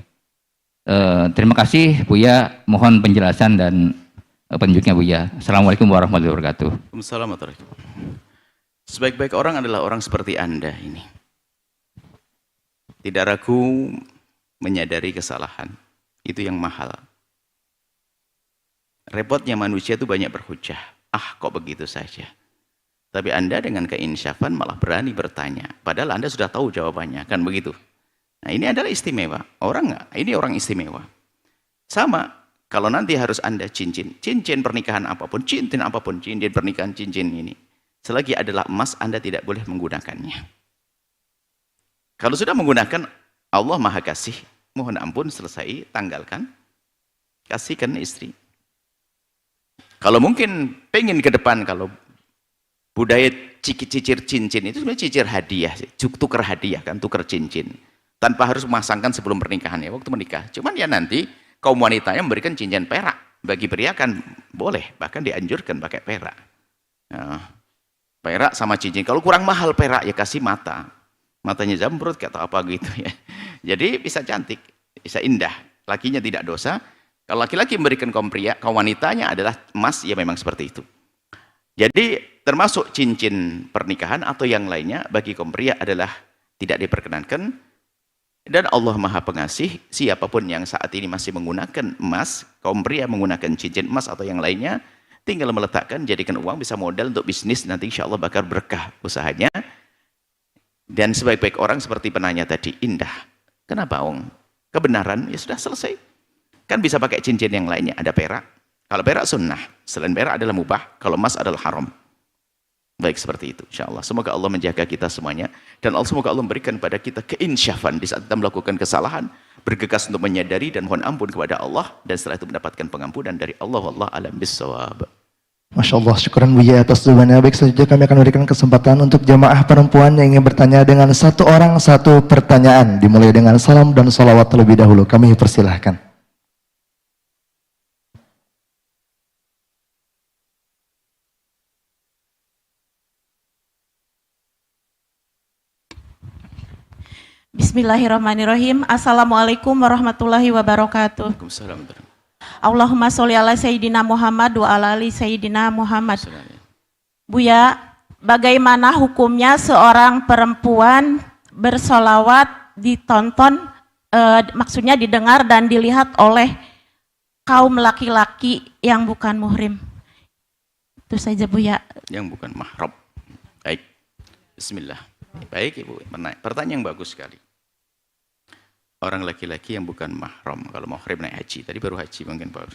Speaker 3: Terima kasih Buya, mohon penjelasan dan penunjuknya Buya. Assalamualaikum warahmatullahi wabarakatuh.
Speaker 1: Waalaikumsalam warahmatullahi wabarakatuh. Sebaik-baik orang adalah orang seperti Anda ini. Tidak ragu menyadari kesalahan. Itu yang mahal. Repotnya manusia itu banyak berhujah. Ah, kok begitu saja. Tapi Anda dengan keinsyafan malah berani bertanya. Padahal Anda sudah tahu jawabannya, kan begitu. Nah, ini adalah istimewa. Ini orang istimewa. Sama, kalau nanti harus Anda cincin pernikahan apapun, cincin pernikahan cincin ini. Selagi adalah emas, Anda tidak boleh menggunakannya. Kalau sudah menggunakan, Allah Maha Kasih, mohon ampun, selesai, tanggalkan, kasihkan istri. Kalau mungkin pengen ke depan, kalau budaya cicir cincin itu sebenarnya cicir hadiah, tukar hadiah kan, tukar cincin. Tanpa harus memasangkan sebelum pernikahan ya, waktu menikah. Cuman ya nanti kaum wanitanya memberikan cincin perak. Bagi pria kan boleh, bahkan dianjurkan pakai perak. Nah, perak sama cincin. Kalau kurang mahal perak ya kasih mata. Matanya zamrud atau apa gitu ya. Jadi bisa cantik, bisa indah. Lakinya tidak dosa. Kalau laki-laki memberikan kaum pria, kaum wanitanya adalah emas, ya memang seperti itu. Jadi termasuk cincin pernikahan atau yang lainnya bagi kaum pria adalah tidak diperkenankan. Dan Allah Maha Pengasih, siapapun yang saat ini masih menggunakan emas, kaum pria menggunakan cincin emas atau yang lainnya, tinggal meletakkan, jadikan uang, bisa modal untuk bisnis, nanti insya Allah bakal berkah usahanya. Dan sebaik-baik orang seperti penanya tadi, indah. Kenapa Ong? Kebenaran, ya sudah selesai. Kan bisa pakai cincin yang lainnya, ada perak. Kalau perak sunnah, selain perak adalah mubah, kalau emas adalah haram. Baik seperti itu, insya Allah. Semoga Allah menjaga kita semuanya. Dan semoga Allah memberikan pada kita keinsyafan di saat kita melakukan kesalahan, bergegas untuk menyadari dan mohon ampun kepada Allah, dan setelah itu mendapatkan pengampunan dari Allah. Wallahu a'lam bissawab.
Speaker 2: Masya Allah, syukuran Buya atas jawabannya. Baik, selanjutnya kami akan memberikan kesempatan untuk jamaah perempuan yang ingin bertanya dengan satu orang satu pertanyaan. Dimulai dengan salam dan salawat terlebih dahulu. Kami persilahkan.
Speaker 4: Bismillahirrahmanirrahim. Assalamualaikum warahmatullahi wabarakatuh.
Speaker 1: Waalaikumsalam.
Speaker 4: Allahumma sholli ala Sayyidina Muhammad wa ala ali Sayyidina Muhammad. Buya, bagaimana hukumnya seorang perempuan bersolawat ditonton, maksudnya didengar dan dilihat oleh kaum laki-laki yang bukan muhrim? Itu saja Buya.
Speaker 1: Yang bukan mahram. Baik. Bismillah. Baik Ibu, pertanyaan yang bagus sekali. Orang laki-laki yang bukan mahram, kalau mahram naik haji, tadi baru haji mungkin Pak.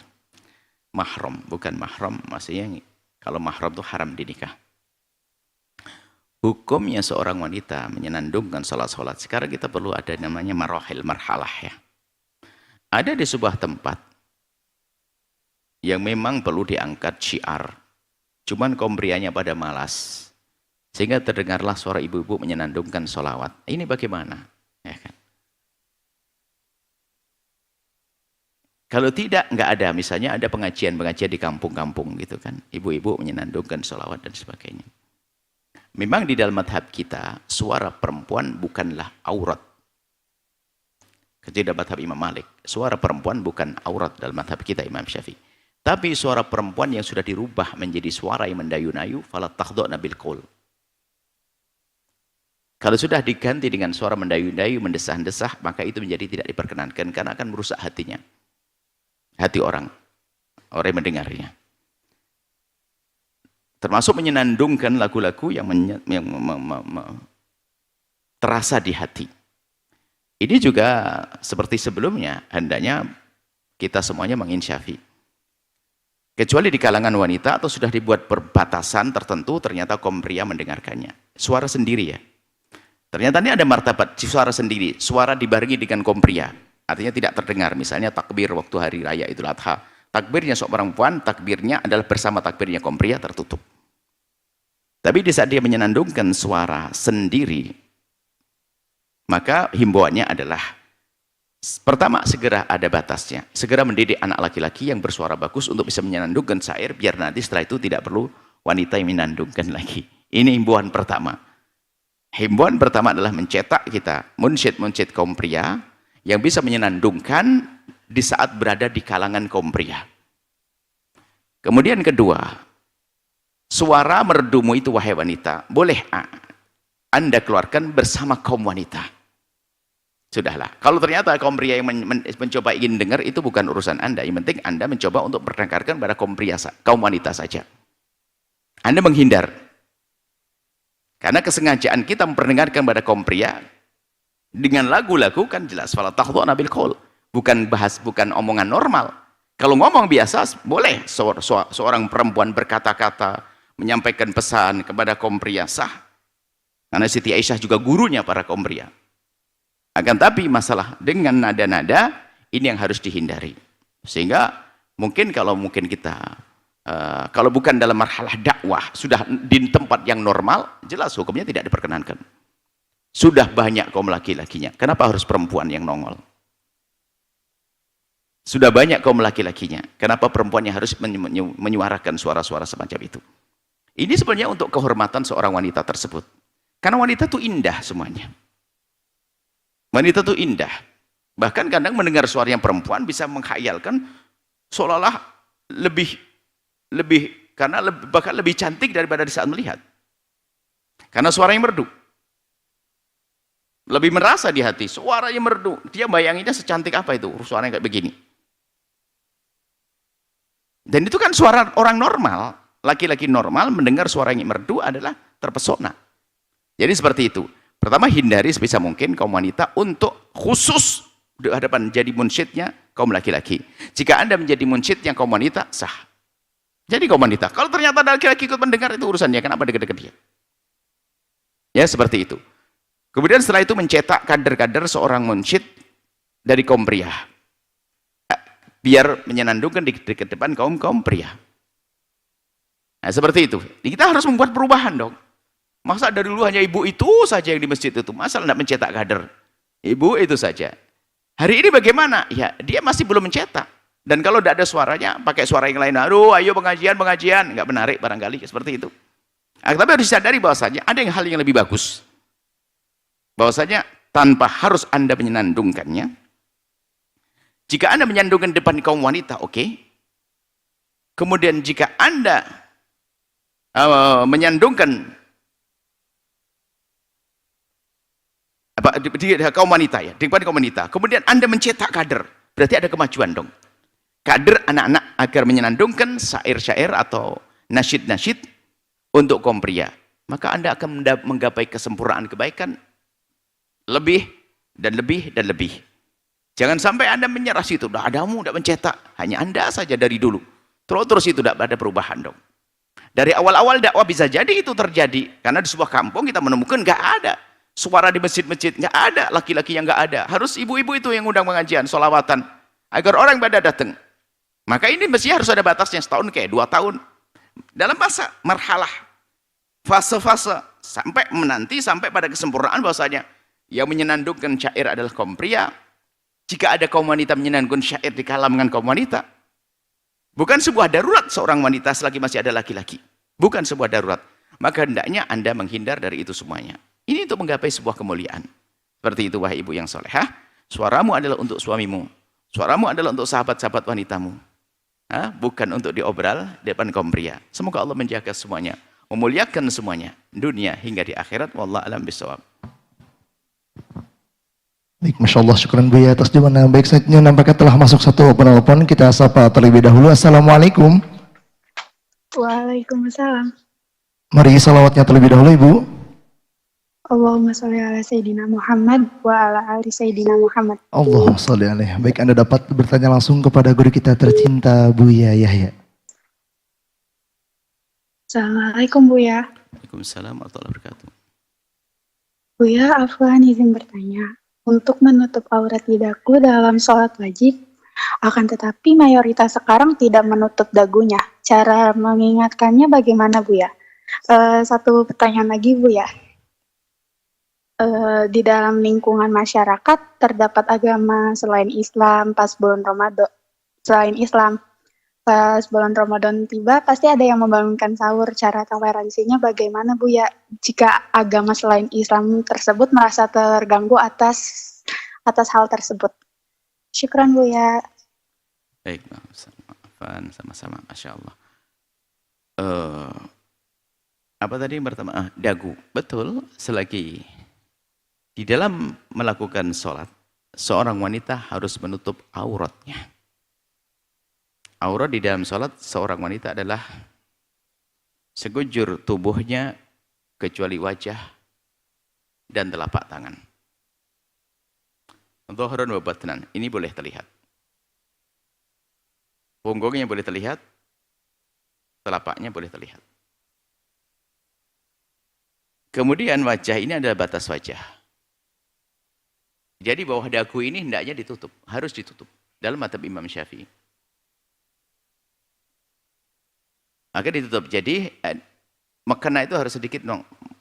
Speaker 1: Mahram, bukan mahram, maksudnya kalau mahram itu haram dinikah. Hukumnya seorang wanita menyenandungkan sholat-sholat, sekarang kita perlu ada namanya marahil, marhalah ya. Ada di sebuah tempat yang memang perlu diangkat syiar, cuman kaum prianya pada malas. Sehingga terdengarlah suara ibu-ibu menyenandungkan sholawat. Ini bagaimana? Ya kan? Kalau tidak, nggak ada. Misalnya ada pengajian-pengajian di kampung-kampung gitu kan. Ibu-ibu menyenandungkan sholawat dan sebagainya. Memang di dalam madhab kita, suara perempuan bukanlah aurat. Tidak madhab Imam Malik. Suara perempuan bukan aurat dalam madhab kita Imam Syafi'i. Tapi suara perempuan yang sudah dirubah menjadi suara yang mendayu-nayu, fala takhdha'na bil qaul. Kalau sudah diganti dengan suara mendayu-dayu, mendesah-desah, maka itu menjadi tidak diperkenankan karena akan merusak hatinya. Hati orang yang mendengarnya. Termasuk menyenandungkan lagu-lagu yang terasa di hati. Ini juga seperti sebelumnya, hendaknya kita semuanya menginsyafi. Kecuali di kalangan wanita atau sudah dibuat perbatasan tertentu, ternyata kaum pria mendengarkannya. Suara sendiri ya. Ternyata ini ada martabat suara sendiri, suara dibarengi dengan kaum pria. Artinya tidak terdengar, misalnya takbir waktu hari raya Idul Adha. Takbirnya seorang perempuan, takbirnya adalah bersama takbirnya kaum pria tertutup. Tapi di saat dia menyenandungkan suara sendiri, maka himbauannya adalah pertama, segera ada batasnya. Segera mendidik anak laki-laki yang bersuara bagus untuk bisa menyenandungkan syair, biar nanti setelah itu tidak perlu wanita yang menyenandungkan lagi. Ini himbauan pertama. Himbauan pertama adalah mencetak kita, munsyid-munsyid kaum pria, yang bisa menyenandungkan di saat berada di kalangan kaum pria. Kemudian kedua, suara merdumu itu wahai wanita, boleh Anda keluarkan bersama kaum wanita. Sudahlah, kalau ternyata kaum pria yang mencoba ingin dengar, itu bukan urusan Anda. Yang penting Anda mencoba untuk mendengarkan pada kaum pria, kaum wanita saja. Anda menghindar. Karena kesengajaan kita memperdengarkan pada kaum pria dengan lagu-lagu kan jelas fala takhdha'na bil qaul. Bukan omongan normal. Kalau ngomong biasa boleh seorang perempuan berkata-kata menyampaikan pesan kepada kaum pria sah. Karena Siti Aisyah juga gurunya para kaum pria. Akan tapi masalah dengan nada-nada ini yang harus dihindari. Sehingga mungkin kita kalau bukan dalam marhalah dakwah, sudah di tempat yang normal, jelas hukumnya tidak diperkenankan. Sudah banyak kaum laki-lakinya. Kenapa harus perempuan yang nongol? Sudah banyak kaum laki-lakinya. Kenapa perempuan yang harus menyuarakan suara-suara semacam itu? Ini sebenarnya untuk kehormatan seorang wanita tersebut. Karena wanita itu indah semuanya. Wanita itu indah. Bahkan kadang mendengar suara yang perempuan bisa menghayalkan seolah-olah bahkan lebih cantik daripada di saat melihat. Karena suara yang merdu. Lebih merasa di hati, suara yang merdu. Dia bayanginnya secantik apa itu, suaranya kayak begini. Dan itu kan suara orang normal. Laki-laki normal mendengar suara yang merdu adalah terpesona. Jadi seperti itu. Pertama, hindari sebisa mungkin kaum wanita untuk khusus di hadapan jadi munsyidnya kaum laki-laki. Jika Anda menjadi munsyidnya kaum wanita, sah. Jadi kaum wanita. Kalau ternyata ada laki-laki ikut mendengar, itu urusannya. Kenapa dekat-dekat dia? Ya, seperti itu. Kemudian setelah itu mencetak kader-kader seorang munsyid dari kaum pria. Biar menyenandungkan di depan kaum pria. Nah, seperti itu. Kita harus membuat perubahan dong. Masa dari dulu hanya ibu itu saja yang di masjid itu? Masa tidak mencetak kader? Ibu itu saja. Hari ini bagaimana? Ya, dia masih belum mencetak. Dan kalau tidak ada suaranya, pakai suara yang lain. Aduh, ayo pengajian. Nggak menarik barangkali, seperti itu. Tapi harus disadari bahwasanya ada hal yang lebih bagus. Bahwasanya tanpa harus Anda menyenandungkannya. Jika Anda menyenandungkan depan kaum wanita, oke. Kemudian jika Anda menyandungkan di kaum wanita ya, di depan kaum wanita. Kemudian Anda mencetak kader, berarti ada kemajuan dong. Kader anak-anak agar menyenandungkan syair-syair atau nasyid-nasyid untuk kaum pria. Maka Anda akan menggapai kesempurnaan kebaikan lebih dan lebih dan lebih. Jangan sampai Anda menyerah situ. Udah adamu udah mencetak, hanya Anda saja dari dulu. Terus itu tidak ada perubahan dong. Dari awal-awal dakwah bisa jadi itu terjadi, karena di sebuah kampung kita menemukan nggak ada suara di masjid-masjid, nggak ada laki-laki yang nggak ada. Harus ibu-ibu itu yang undang pengajian, sholawatan, agar orang pada datang. Maka ini mesti harus ada batasnya, setahun kayak 2 tahun. Dalam masa marhalah, fase-fase, sampai pada kesempurnaan bahwasanya yang menyenandungkan syair adalah kaum pria. Jika ada kaum wanita menyenandungkan syair di kalangan kaum wanita, bukan sebuah darurat seorang wanita selagi masih ada laki-laki. Bukan sebuah darurat. Maka hendaknya Anda menghindar dari itu semuanya. Ini untuk menggapai sebuah kemuliaan. Seperti itu wahai ibu yang solehah. Suaramu adalah untuk suamimu. Suaramu adalah untuk sahabat-sahabat wanitamu. Bukan untuk diobral di depan kaum pria. Semoga Allah menjaga semuanya, memuliakan semuanya, dunia hingga di akhirat. Wallahu a'lam bishawab.
Speaker 2: Baik, Masya Allah, syukran Buya atas jawaban. Baik, selanjutnya nampaknya telah masuk satu penelpon. Kita sapa terlebih dahulu. Assalamualaikum.
Speaker 5: Waalaikumsalam.
Speaker 2: Mari salawatnya terlebih dahulu, Ibu.
Speaker 5: Allahumma sholli ala Sayyidina Muhammad wa ala ali Sayyidina Muhammad.
Speaker 2: Allahumma sholli alaihi. Baik, Anda dapat bertanya langsung kepada guru kita tercinta, Buya Yahya.
Speaker 5: Assalamualaikum Buya.
Speaker 1: Waalaikumsalam warahmatullahi wabarakatuh.
Speaker 5: Buya, afwan izin bertanya. Untuk menutup aurat lidaku dalam sholat wajib, akan tetapi mayoritas sekarang tidak menutup dagunya. Cara mengingatkannya bagaimana Buya? Satu pertanyaan lagi Buya. Di dalam lingkungan masyarakat terdapat agama selain Islam pas bulan Ramadan. Selain Islam, pas bulan Ramadan tiba pasti ada yang membangunkan sahur. Cara toleransinya bagaimana Buya jika agama selain Islam tersebut merasa terganggu atas hal tersebut? Syukran Buya.
Speaker 1: Baik, maafan sama-sama, Masya Allah. Apa tadi yang pertama? Dagu. Betul, selagi di dalam melakukan sholat, seorang wanita harus menutup auratnya. Aurat di dalam sholat seorang wanita adalah sekujur tubuhnya kecuali wajah dan telapak tangan. Dhahrun wa batnan, ini boleh terlihat. Punggungnya boleh terlihat, telapaknya boleh terlihat. Kemudian wajah ini adalah batas wajah. Jadi bawah dagu ini hendaknya ditutup, harus ditutup dalam mazhab Imam Syafi'i. Maka ditutup. Jadi mekena itu harus sedikit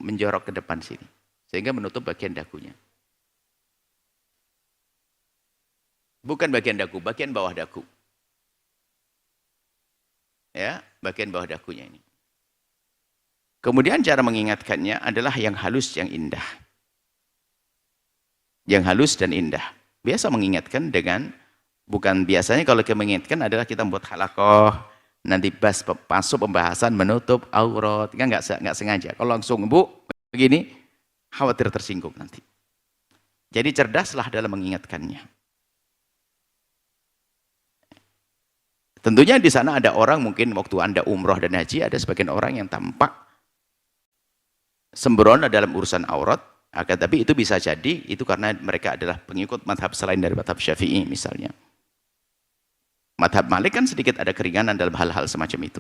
Speaker 1: menjorok ke depan sini sehingga menutup bagian dagunya. Bukan bagian dagu, bagian bawah dagu. Ya, bagian bawah dagunya ini. Kemudian cara mengingatkannya adalah yang halus, yang indah. Yang halus dan indah. Biasa mengingatkan dengan, bukan biasanya kalau kita mengingatkan adalah kita membuat halakoh, nanti masuk pembahasan menutup aurat, kan nggak sengaja. Kalau langsung Bu begini, khawatir tersinggung nanti. Jadi cerdaslah dalam mengingatkannya. Tentunya di sana ada orang, mungkin waktu Anda umroh dan haji, ada sebagian orang yang tampak sembrono dalam urusan aurat. Akan tapi itu bisa jadi itu karena mereka adalah pengikut mazhab selain dari mazhab Syafi'i misalnya. Mazhab Malik kan sedikit ada keringanan dalam hal-hal semacam itu.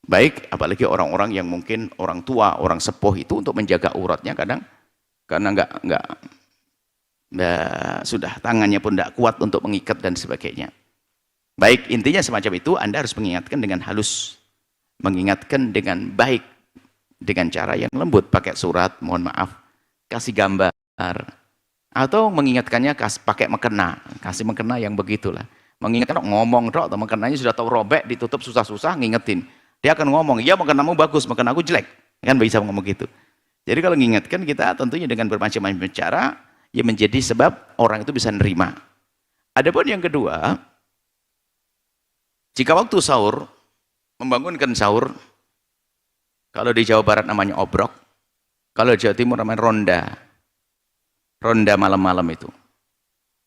Speaker 1: Baik, apalagi orang-orang yang mungkin orang tua, orang sepuh itu untuk menjaga auratnya kadang karena enggak sudah tangannya pun enggak kuat untuk mengikat dan sebagainya. Baik, intinya semacam itu Anda harus mengingatkan dengan halus, mengingatkan dengan baik, dengan cara yang lembut, pakai surat, mohon maaf, kasih gambar, atau mengingatkannya pakai mekena, kasih mekena yang begitulah. Mengingatkan ngomong dok, atau mekenanya sudah tahu robek, ditutup susah-susah, ngingetin. Dia akan ngomong, iya mekenamu bagus, mekenaku jelek, kan bisa ngomong gitu. Jadi kalau mengingatkan kita tentunya dengan bermacam-macam cara, ya menjadi sebab orang itu bisa nerima. Adapun yang kedua, jika waktu sahur, membangunkan sahur, kalau di Jawa Barat namanya obrok, kalau di Jawa Timur namanya ronda. Ronda malam-malam itu.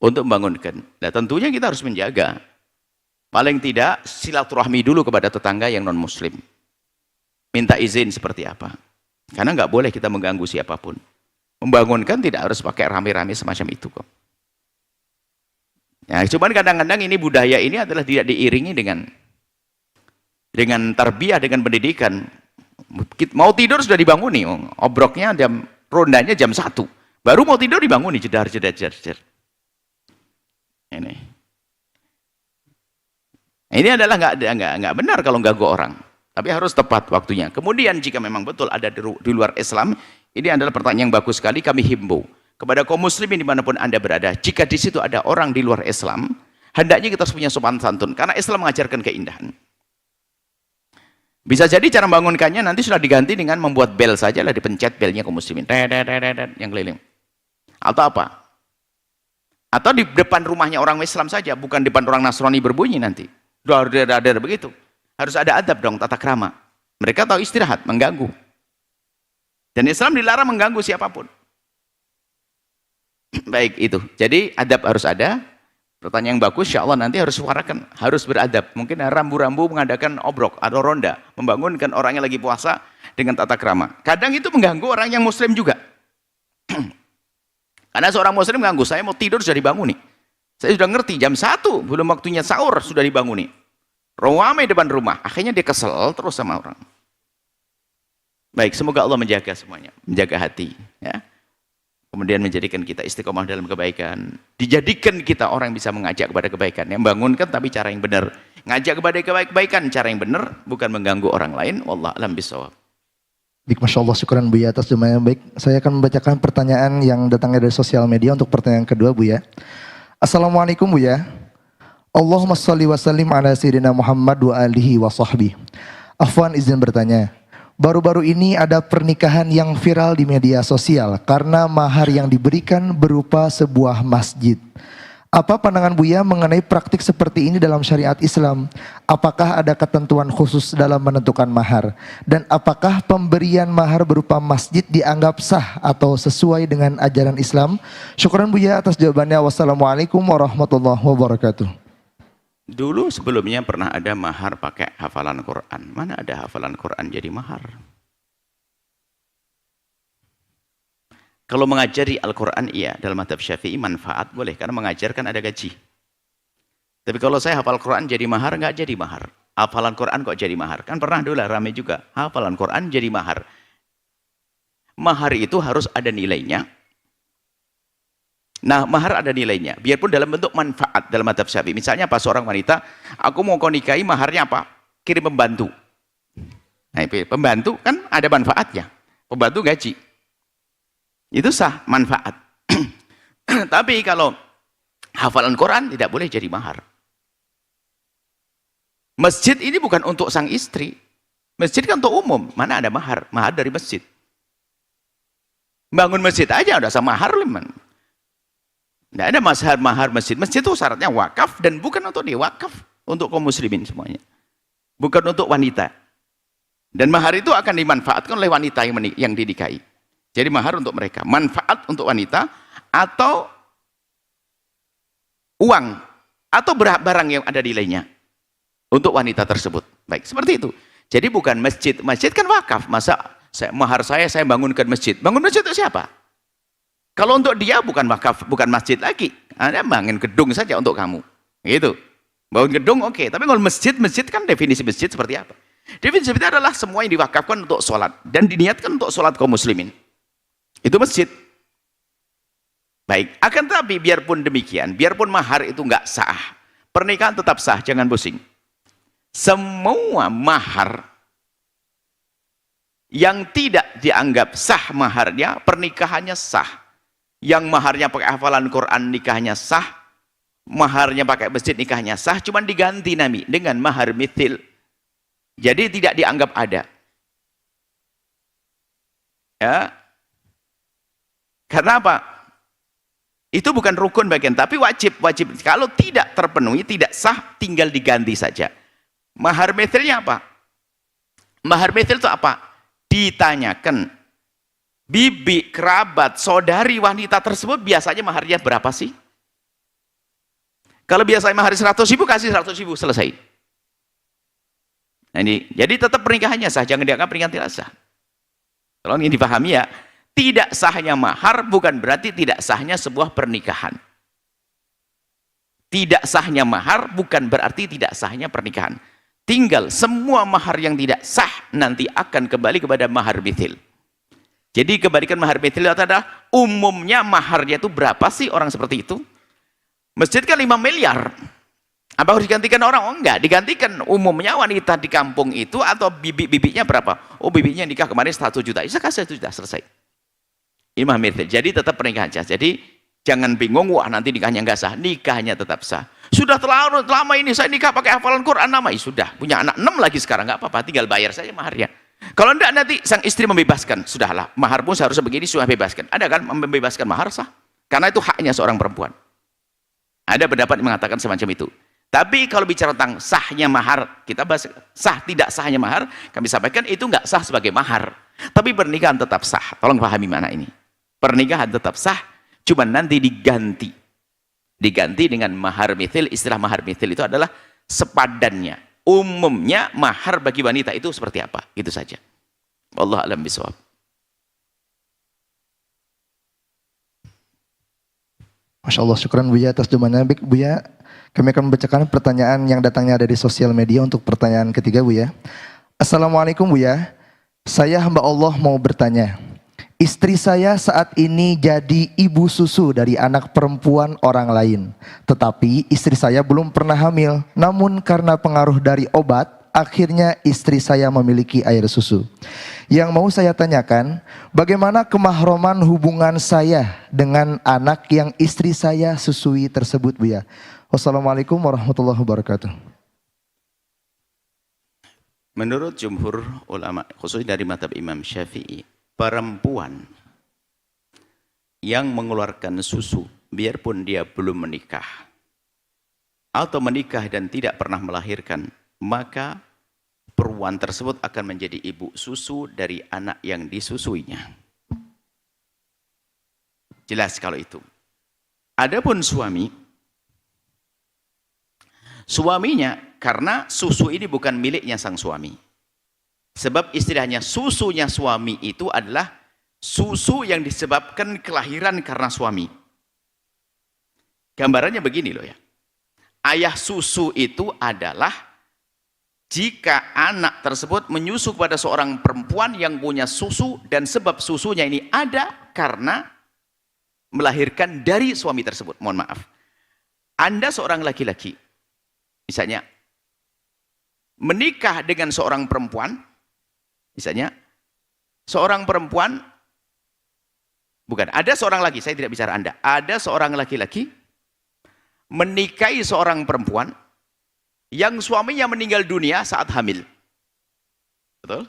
Speaker 1: Untuk membangunkan. Nah tentunya kita harus menjaga. Paling tidak silaturahmi dulu kepada tetangga yang non-muslim. Minta izin seperti apa. Karena nggak boleh kita mengganggu siapapun. Membangunkan tidak harus pakai rame-rame semacam itu kok. Nah, cuman kadang-kadang ini budaya ini adalah tidak diiringi dengan tarbiyah, dengan pendidikan. Mau tidur sudah dibanguni, obroknya rondanya jam 1. Baru mau tidur dibanguni, jedar. Ini adalah nggak benar kalau ganggu orang. Tapi harus tepat waktunya. Kemudian jika memang betul ada di luar Islam, ini adalah pertanyaan yang bagus sekali, kami himbau kepada kaum muslimin dimanapun Anda berada, jika di situ ada orang di luar Islam, hendaknya kita harus punya sopan santun, karena Islam mengajarkan keindahan. Bisa jadi cara membangunkannya nanti sudah diganti dengan membuat bel saja lah, dipencet belnya kaum muslimin, yang keliling. Atau apa? Atau di depan rumahnya orang Islam saja, bukan di depan orang Nasrani berbunyi nanti. Dar begitu. Harus ada adab dong, tata krama. Mereka tahu istirahat, mengganggu. Dan Islam dilarang mengganggu siapapun. Baik itu. Jadi adab harus ada. Pertanyaan yang bagus, insya Allah nanti harus suarakan, harus beradab. Mungkin rambu-rambu mengadakan obrok atau ronda, membangunkan orang yang lagi puasa dengan tata krama. Kadang itu mengganggu orang yang Muslim juga. Karena seorang Muslim mengganggu, saya mau tidur sudah dibanguni. Saya sudah ngerti jam 1 belum waktunya sahur sudah dibanguni. Ramai depan rumah, akhirnya dia kesel terus sama orang. Baik, semoga Allah menjaga semuanya, menjaga hati, ya. Kemudian menjadikan kita istiqomah dalam kebaikan. Dijadikan kita orang yang bisa mengajak kepada kebaikan, yang bangunkan tapi cara yang benar. Ngajak kepada kebaikan cara yang benar, bukan mengganggu orang lain. Wallahu a'lam bishawab.
Speaker 2: Baik, Masya Allah, syukuran Buya atas doanya. Baik, saya akan membacakan pertanyaan yang datangnya dari sosial media untuk pertanyaan kedua, Buya. Assalamualaikum, Buya. Allahumma sholli wa sallim ala sayyidina Muhammad wa alihi wa sahbihi. Afwan izin bertanya. Baru-baru ini ada pernikahan yang viral di media sosial karena mahar yang diberikan berupa sebuah masjid. Apa pandangan Buya mengenai praktik seperti ini dalam syariat Islam? Apakah ada ketentuan khusus dalam menentukan mahar? Dan apakah pemberian mahar berupa masjid dianggap sah atau sesuai dengan ajaran Islam? Syukuran Buya atas jawabannya. Wassalamualaikum warahmatullahi wabarakatuh.
Speaker 1: Dulu sebelumnya pernah ada mahar pakai hafalan Quran. Mana ada hafalan Quran jadi mahar? Kalau mengajari Al-Quran, iya. Dalam mazhab Syafi'i manfaat boleh, karena mengajarkan ada gaji. Tapi kalau saya hafal Quran jadi mahar, nggak jadi mahar. Hafalan Quran kok jadi mahar? Kan pernah dulu lah, ramai juga. Hafalan Quran jadi mahar. Mahar itu harus ada nilainya. Nah, mahar ada nilainya. Biarpun dalam bentuk manfaat dalam mazhab Syafi'i. Misalnya apa, seorang wanita, aku mau kau nikahi, maharnya apa? Kirim pembantu. Nah, pembantu kan ada manfaatnya. Pembantu gaji. Itu sah, manfaat. Tapi kalau hafalan Quran tidak boleh jadi mahar. Masjid ini bukan untuk sang istri. Masjid kan untuk umum. Mana ada mahar? Mahar dari masjid. Bangun masjid aja udah sama mahar. Tidak ada mahar masjid. Masjid itu syaratnya wakaf dan bukan untuk diwakaf. Untuk kaum muslimin semuanya. Bukan untuk wanita. Dan mahar itu akan dimanfaatkan oleh wanita yang dinikahi. Jadi mahar untuk mereka, manfaat untuk wanita, atau uang, atau barang yang ada nilainya untuk wanita tersebut. Baik, seperti itu. Jadi bukan masjid. Masjid kan wakaf. Masa mahar saya bangunkan masjid. Bangun masjid itu siapa? Kalau untuk dia bukan wakaf, bukan masjid lagi. Anda bangun gedung saja untuk kamu. Gitu. Bangun gedung oke. Tapi kalau masjid kan definisi masjid seperti apa? Definisi itu adalah semua yang diwakafkan untuk sholat. Dan diniatkan untuk sholat kaum muslimin. Itu masjid. Baik, akan tetapi biarpun demikian, biarpun mahar itu enggak sah, pernikahan tetap sah, jangan pusing. Semua mahar yang tidak dianggap sah maharnya, pernikahannya sah. Yang maharnya pakai hafalan Quran, nikahnya sah. Maharnya pakai masjid, nikahnya sah, cuman diganti nami dengan mahar mithil. Jadi tidak dianggap ada. Ya. Karena apa? Itu bukan rukun bagian, tapi wajib. Kalau tidak terpenuhi, tidak sah, tinggal diganti saja. Mahar mithilnya apa? Mahar mithil itu apa? Ditanyakan, bibi, kerabat, saudari wanita tersebut biasanya maharnya berapa sih? Kalau biasanya mahar 100.000, kasih 100.000, selesai. Nah ini, jadi tetap pernikahannya sah, jangan dianggap pernikahan tidak sah. Kalau ini dipahami ya. Tidak sahnya mahar bukan berarti tidak sahnya sebuah pernikahan. Tidak sahnya mahar bukan berarti tidak sahnya pernikahan. Tinggal semua mahar yang tidak sah nanti akan kembali kepada mahar mithil. Jadi kembalikan mahar mithil adalah umumnya maharnya itu berapa sih orang seperti itu? Masjid kan 5 miliar. Apa harus digantikan orang? Oh enggak, digantikan umumnya wanita di kampung itu atau bibinya berapa? Oh bibinya nikah kemarin 1 juta. Bisa kasih 1 juta, selesai. Imam mithil. Jadi tetap pernikahan sah. Jadi jangan bingung, wah nanti nikahnya enggak sah. Nikahnya tetap sah. Sudah terlalu lama ini saya nikah pakai hafalan Quran namai. Sudah punya anak 6 lagi sekarang, enggak apa-apa, tinggal bayar saja maharnya. Kalau enggak nanti sang istri membebaskan, sudahlah mahar pun seharusnya begini, sudah bebaskan. Ada kan membebaskan mahar sah? Karena itu haknya seorang perempuan. Ada pendapat yang mengatakan semacam itu. Tapi kalau bicara tentang sahnya mahar, kita bahas sah tidak sahnya mahar, kami sampaikan itu nggak sah sebagai mahar. Tapi pernikahan tetap sah. Tolong pahami mana ini. Pernikahan tetap sah, cuma nanti diganti. Diganti dengan mahar mithil. Istilah mahar mithil itu adalah sepadannya. Umumnya mahar bagi wanita itu seperti apa? Itu saja. Wallahu a'lam bishawab.
Speaker 2: Masya Allah, syukran Buya atas jawabannya. Baik Buya, kami akan membacakan pertanyaan yang datangnya dari sosial media untuk pertanyaan ketiga Buya. Assalamualaikum Buya, saya hamba Allah mau bertanya. Istri saya saat ini jadi ibu susu dari anak perempuan orang lain. Tetapi istri saya belum pernah hamil. Namun karena pengaruh dari obat, akhirnya istri saya memiliki air susu. Yang mau saya tanyakan, bagaimana kemahroman hubungan saya dengan anak yang istri saya susui tersebut Buya? Wassalamualaikum warahmatullahi wabarakatuh.
Speaker 1: Menurut jumhur ulama, khususnya dari mazhab Imam Syafi'i, perempuan yang mengeluarkan susu, biarpun dia belum menikah, atau menikah dan tidak pernah melahirkan, maka perempuan tersebut akan menjadi ibu susu dari anak yang disusuinya. Jelas kalau itu. Adapun suaminya, karena susu ini bukan miliknya sang suami. Sebab istilahnya susunya suami itu adalah susu yang disebabkan kelahiran karena suami. Gambarannya begini loh ya. Ayah susu itu adalah jika anak tersebut menyusu kepada seorang perempuan yang punya susu, dan sebab susunya ini ada karena melahirkan dari suami tersebut. Mohon maaf. Anda seorang laki-laki, misalnya menikah dengan seorang perempuan, misalnya seorang perempuan, bukan, ada seorang laki, saya tidak bicara Anda, ada seorang laki-laki menikahi seorang perempuan yang suaminya meninggal dunia saat hamil. Betul?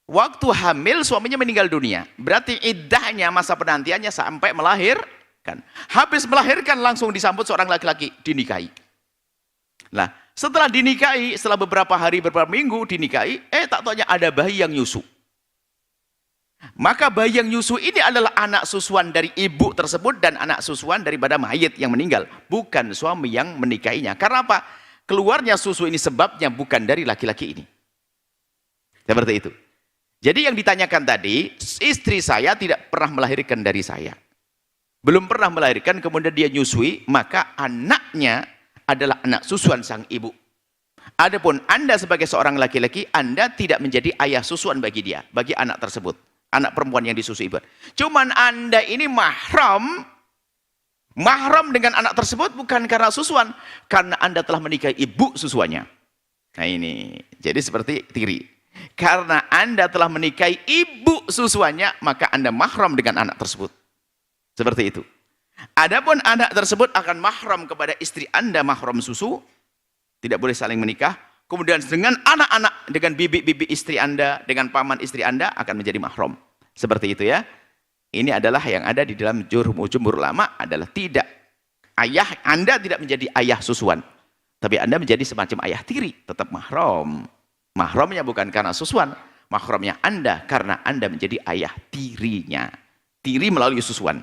Speaker 1: Waktu hamil suaminya meninggal dunia. Berarti iddahnya, masa penantiannya sampai melahirkan. Habis melahirkan langsung disambut seorang laki-laki, dinikahi. Nah, setelah dinikahi, setelah beberapa hari, beberapa minggu dinikahi, tak taunya ada bayi yang nyusu. Maka bayi yang nyusu ini adalah anak susuan dari ibu tersebut dan anak susuan daripada mayit yang meninggal. Bukan suami yang menikahinya. Karena apa? Keluarnya susu ini sebabnya bukan dari laki-laki ini. Seperti itu. Jadi yang ditanyakan tadi, istri saya tidak pernah melahirkan dari saya. Belum pernah melahirkan, kemudian dia nyusui, maka anaknya adalah anak susuan sang ibu. Adapun Anda sebagai seorang laki-laki, Anda tidak menjadi ayah susuan bagi dia, bagi anak tersebut. Anak perempuan yang disusui ibu. Cuman Anda ini mahram dengan anak tersebut bukan karena susuan, karena Anda telah menikahi ibu susuannya. Nah ini, jadi seperti tiri. Karena Anda telah menikahi ibu susuannya, maka Anda mahram dengan anak tersebut. Seperti itu. Adapun anak tersebut akan mahram kepada istri Anda, mahram susu, tidak boleh saling menikah. Kemudian dengan anak-anak, dengan bibi-bibi istri Anda, dengan paman istri Anda akan menjadi mahram. Seperti itu ya. Ini adalah yang ada di dalam jumhur ulama adalah tidak. Ayah Anda tidak menjadi ayah susuan. Tapi Anda menjadi semacam ayah tiri. Tetap mahram. Mahramnya bukan karena susuan. Mahramnya Anda karena Anda menjadi ayah tirinya. Tiri melalui susuan.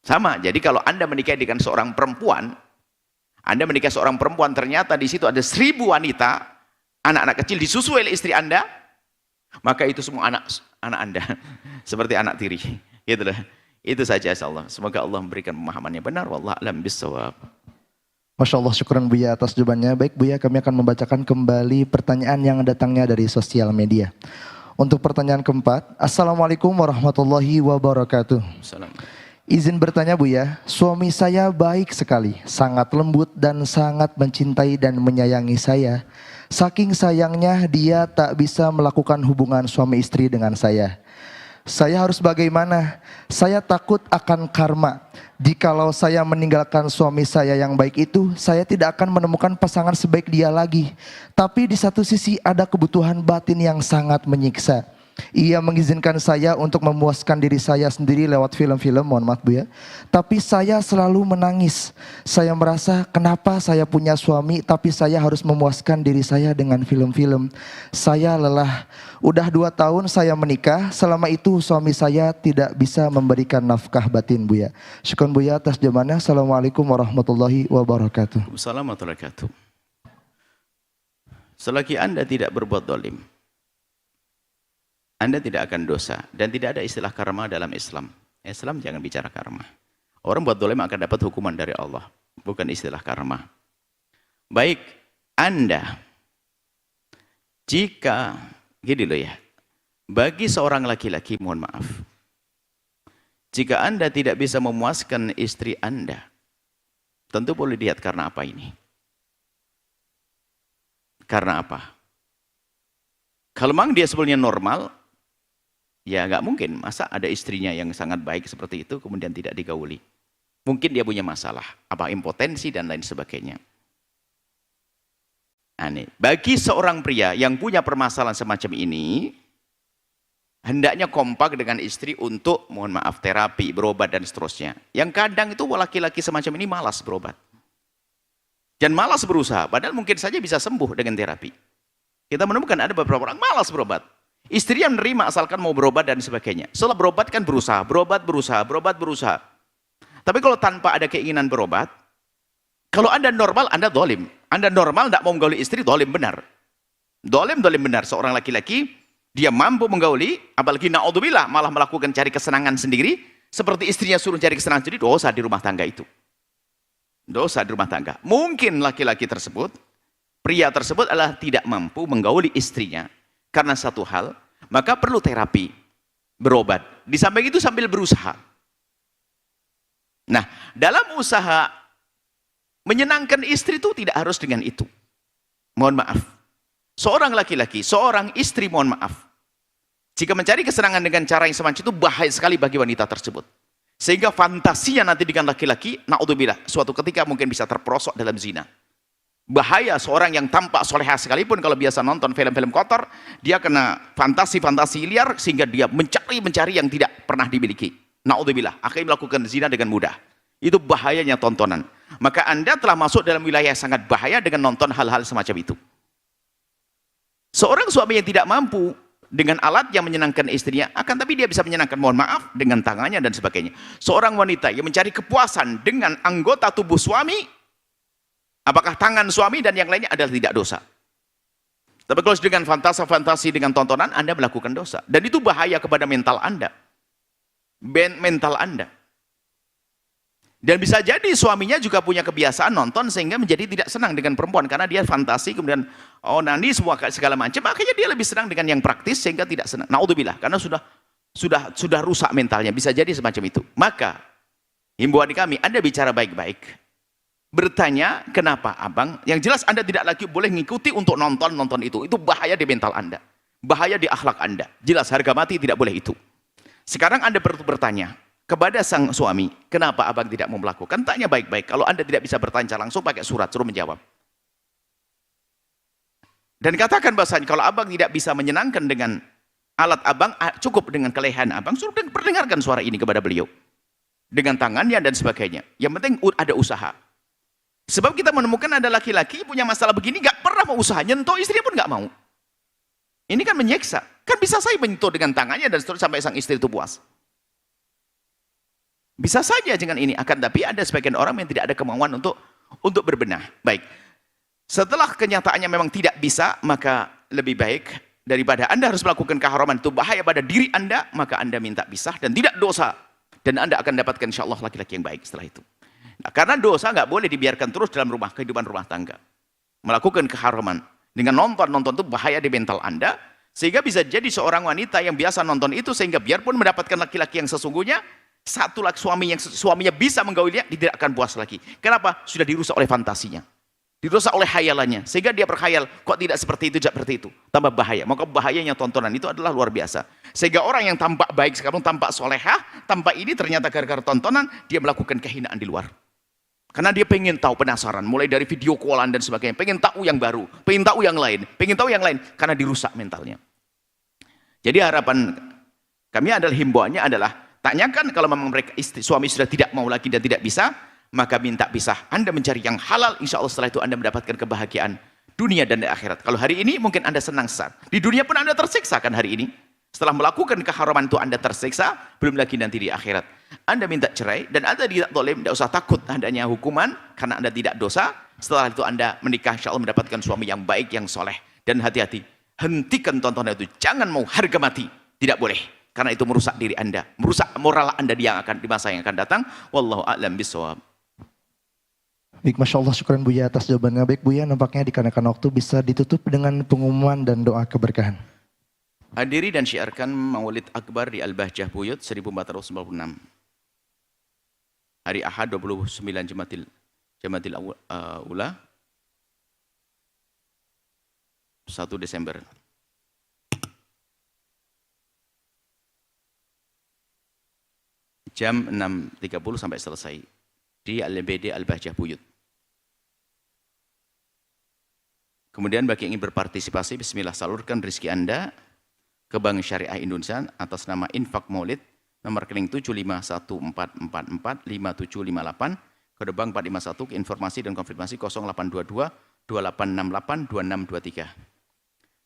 Speaker 1: Sama. Jadi kalau Anda menikah dengan seorang perempuan. Anda menikah seorang perempuan, ternyata di situ ada 1000 wanita. Anak-anak kecil disusui oleh istri Anda. Maka itu semua anak Anda. Seperti anak tiri. Itulah. Itu saja insyaallah. Semoga Allah memberikan pemahamannya benar. Wallahu a'lam bishawab.
Speaker 2: Masya Allah, syukran Buya atas jawabannya. Baik Buya, kami akan membacakan kembali pertanyaan yang datangnya dari sosial media. Untuk pertanyaan keempat, Assalamualaikum warahmatullahi wabarakatuh.
Speaker 1: Assalamualaikum.
Speaker 2: Izin bertanya Buya, suami saya baik sekali, sangat lembut dan sangat mencintai dan menyayangi saya. Saking sayangnya dia tak bisa melakukan hubungan suami istri dengan saya. Saya harus bagaimana? Saya takut akan karma. Jikalau saya meninggalkan suami saya yang baik itu, saya tidak akan menemukan pasangan sebaik dia lagi. Tapi di satu sisi ada kebutuhan batin yang sangat menyiksa. Ia mengizinkan saya untuk memuaskan diri saya sendiri lewat film-film, mohon maaf Bu ya. Tapi saya selalu menangis. Saya merasa kenapa saya punya suami tapi saya harus memuaskan diri saya dengan film-film. Saya lelah. Udah 2 tahun saya menikah, selama itu suami saya tidak bisa memberikan nafkah batin Bu ya. Syukron Bu ya atas jawabannya. Assalamualaikum warahmatullahi wabarakatuh.
Speaker 1: Assalamualaikum warahmatullahi wabarakatuh. Selagi Anda tidak berbuat dolim, Anda tidak akan dosa. Dan tidak ada istilah karma dalam Islam. Islam jangan bicara karma. Orang buat dolim akan dapat hukuman dari Allah. Bukan istilah karma. Baik, Anda, jika, gini loh ya, bagi seorang laki-laki, mohon maaf, jika Anda tidak bisa memuaskan istri Anda, tentu boleh lihat karena apa ini. Karena apa? Kalau memang dia sebenarnya normal, ya nggak mungkin. Masa ada istrinya yang sangat baik seperti itu kemudian tidak digauli. Mungkin dia punya masalah, apa impotensi dan lain sebagainya. Aneh. Bagi seorang pria yang punya permasalahan semacam ini, hendaknya kompak dengan istri untuk, mohon maaf, terapi, berobat dan seterusnya. Yang kadang itu laki-laki semacam ini malas berobat. Dan malas berusaha, padahal mungkin saja bisa sembuh dengan terapi. Kita menemukan ada beberapa orang malas berobat. Istri yang menerima asalkan mau berobat dan sebagainya. Setelah berobat kan berusaha. Tapi kalau tanpa ada keinginan berobat, kalau Anda normal, Anda dolim. Anda normal, tidak mau menggauli istri, dolim benar. Dolim benar. Seorang laki-laki, dia mampu menggauli, apalagi na'udzubillah, malah melakukan cari kesenangan sendiri, seperti istrinya suruh cari kesenangan sendiri, dosa di rumah tangga itu. Dosa di rumah tangga. Mungkin laki-laki tersebut, pria tersebut adalah tidak mampu menggauli istrinya karena satu hal, maka perlu terapi, berobat. Di samping itu sambil berusaha. Nah, dalam usaha menyenangkan istri itu tidak harus dengan itu. Mohon maaf. Seorang laki-laki, seorang istri, mohon maaf, jika mencari kesenangan dengan cara yang semacam itu bahaya sekali bagi wanita tersebut. Sehingga fantasinya nanti dengan laki-laki, na'udzubillah, suatu ketika mungkin bisa terperosok dalam zina. Bahaya seorang yang tampak solehah sekalipun kalau biasa nonton film-film kotor, dia kena fantasi-fantasi liar sehingga dia mencari yang tidak pernah dimiliki. Na'udzubillah, akhirnya melakukan zina dengan mudah. Itu bahayanya tontonan. Maka Anda telah masuk dalam wilayah yang sangat bahaya dengan nonton hal-hal semacam itu. Seorang suami yang tidak mampu dengan alat yang menyenangkan istrinya, akan tapi dia bisa menyenangkan, mohon maaf, dengan tangannya dan sebagainya. Seorang wanita yang mencari kepuasan dengan anggota tubuh suami, apakah tangan suami dan yang lainnya adalah tidak dosa. Tapi kalau dengan fantasi dengan tontonan, Anda melakukan dosa. Dan itu bahaya kepada mental Anda. Mental Anda. Dan bisa jadi suaminya juga punya kebiasaan nonton sehingga menjadi tidak senang dengan perempuan karena dia fantasi kemudian nanti semua segala macam, akhirnya dia lebih senang dengan yang praktis sehingga tidak senang. Naudzubillah, karena sudah rusak mentalnya, bisa jadi semacam itu. Maka himbauan kami, Anda bicara baik-baik. Bertanya, kenapa Abang? Yang jelas Anda tidak lagi boleh mengikuti untuk nonton itu. Itu bahaya di mental Anda. Bahaya di akhlak Anda. Jelas harga mati tidak boleh itu. Sekarang Anda perlu bertanya kepada sang suami, kenapa Abang tidak mau melakukan? Tanya baik-baik. Kalau Anda tidak bisa bertanya langsung, pakai surat, suruh menjawab. Dan katakan bahasanya, kalau Abang tidak bisa menyenangkan dengan alat Abang, cukup dengan kelehan Abang, suruh perdengarkan suara ini kepada beliau. Dengan tangannya dan sebagainya. Yang penting ada usaha. Sebab kita menemukan ada laki-laki punya masalah begini, gak pernah mau usaha, nyentuh istri pun gak mau. Ini kan menyiksa. Kan bisa saya menyentuh dengan tangannya dan seterusnya sampai sang istri itu puas. Bisa saja dengan ini, akan tapi ada sebagian orang yang tidak ada kemauan untuk berbenah. Baik, setelah kenyataannya memang tidak bisa, maka lebih baik daripada Anda harus melakukan keharaman itu bahaya pada diri Anda, maka Anda minta pisah dan tidak dosa. Dan Anda akan dapatkan insya Allah laki-laki yang baik setelah itu. Nah, karena dosa nggak boleh dibiarkan terus dalam kehidupan rumah tangga. Melakukan keharaman dengan nonton itu bahaya di mental Anda, sehingga bisa jadi seorang wanita yang biasa nonton itu, sehingga biarpun mendapatkan laki-laki yang sesungguhnya, satu laki suaminya bisa menggaulinya, dia tidak akan puas lagi. Kenapa? Sudah dirusak oleh fantasinya, dirusak oleh hayalannya, sehingga dia berkhayal kok tidak seperti itu, seperti itu, tambah bahaya. Maka bahayanya tontonan itu adalah luar biasa, sehingga orang yang tampak baik sekarang, tampak solehah, tampak ini ternyata gara-gara tontonan dia melakukan kehinaan di luar, karena dia pengen tahu, penasaran, mulai dari video callan dan sebagainya, pengen tahu yang baru, pengen tahu yang lain, karena dirusak mentalnya. Jadi harapan kami adalah himbauannya adalah tanyakan kalau memang mereka suami sudah tidak mau lagi dan tidak bisa, maka minta pisah. Anda mencari yang halal, insya Allah setelah itu Anda mendapatkan kebahagiaan dunia dan di akhirat. Kalau hari ini mungkin Anda senang saat di dunia pun Anda tersiksa kan hari ini. Setelah melakukan keharaman itu Anda tersiksa, belum lagi nanti di akhirat. Anda minta cerai dan Anda tidak zalim, tidak usah takut adanya hukuman karena Anda tidak dosa. Setelah itu Anda menikah, insya Allah mendapatkan suami yang baik, yang soleh. Dan hati-hati, hentikan tontonan itu. Jangan mau harga mati, tidak boleh. Karena itu merusak diri Anda, merusak moral Anda di masa yang akan datang. Wallahu a'lam bishawab.
Speaker 2: Baik, Masya Allah, syukuran Buya atas jawabannya. Baik Buya, nampaknya dikarenakan waktu bisa ditutup dengan pengumuman dan doa keberkahan.
Speaker 1: Hadiri dan syiarkan Maulid Akbar di Al-Bahjah Buyut 1496. Hari Ahad 29 Jamatil Ula 1 Desember. Jam 6.30 sampai selesai di Al-BD Al-Bahjah Buyut. Kemudian bagi yang ingin berpartisipasi, bismillah, salurkan rezeki Anda ke Bank Syariah Indonesia atas nama Infak Maulid, nomor rekening 7514445758, kode bank 451, informasi dan konfirmasi 0822 2868 2623.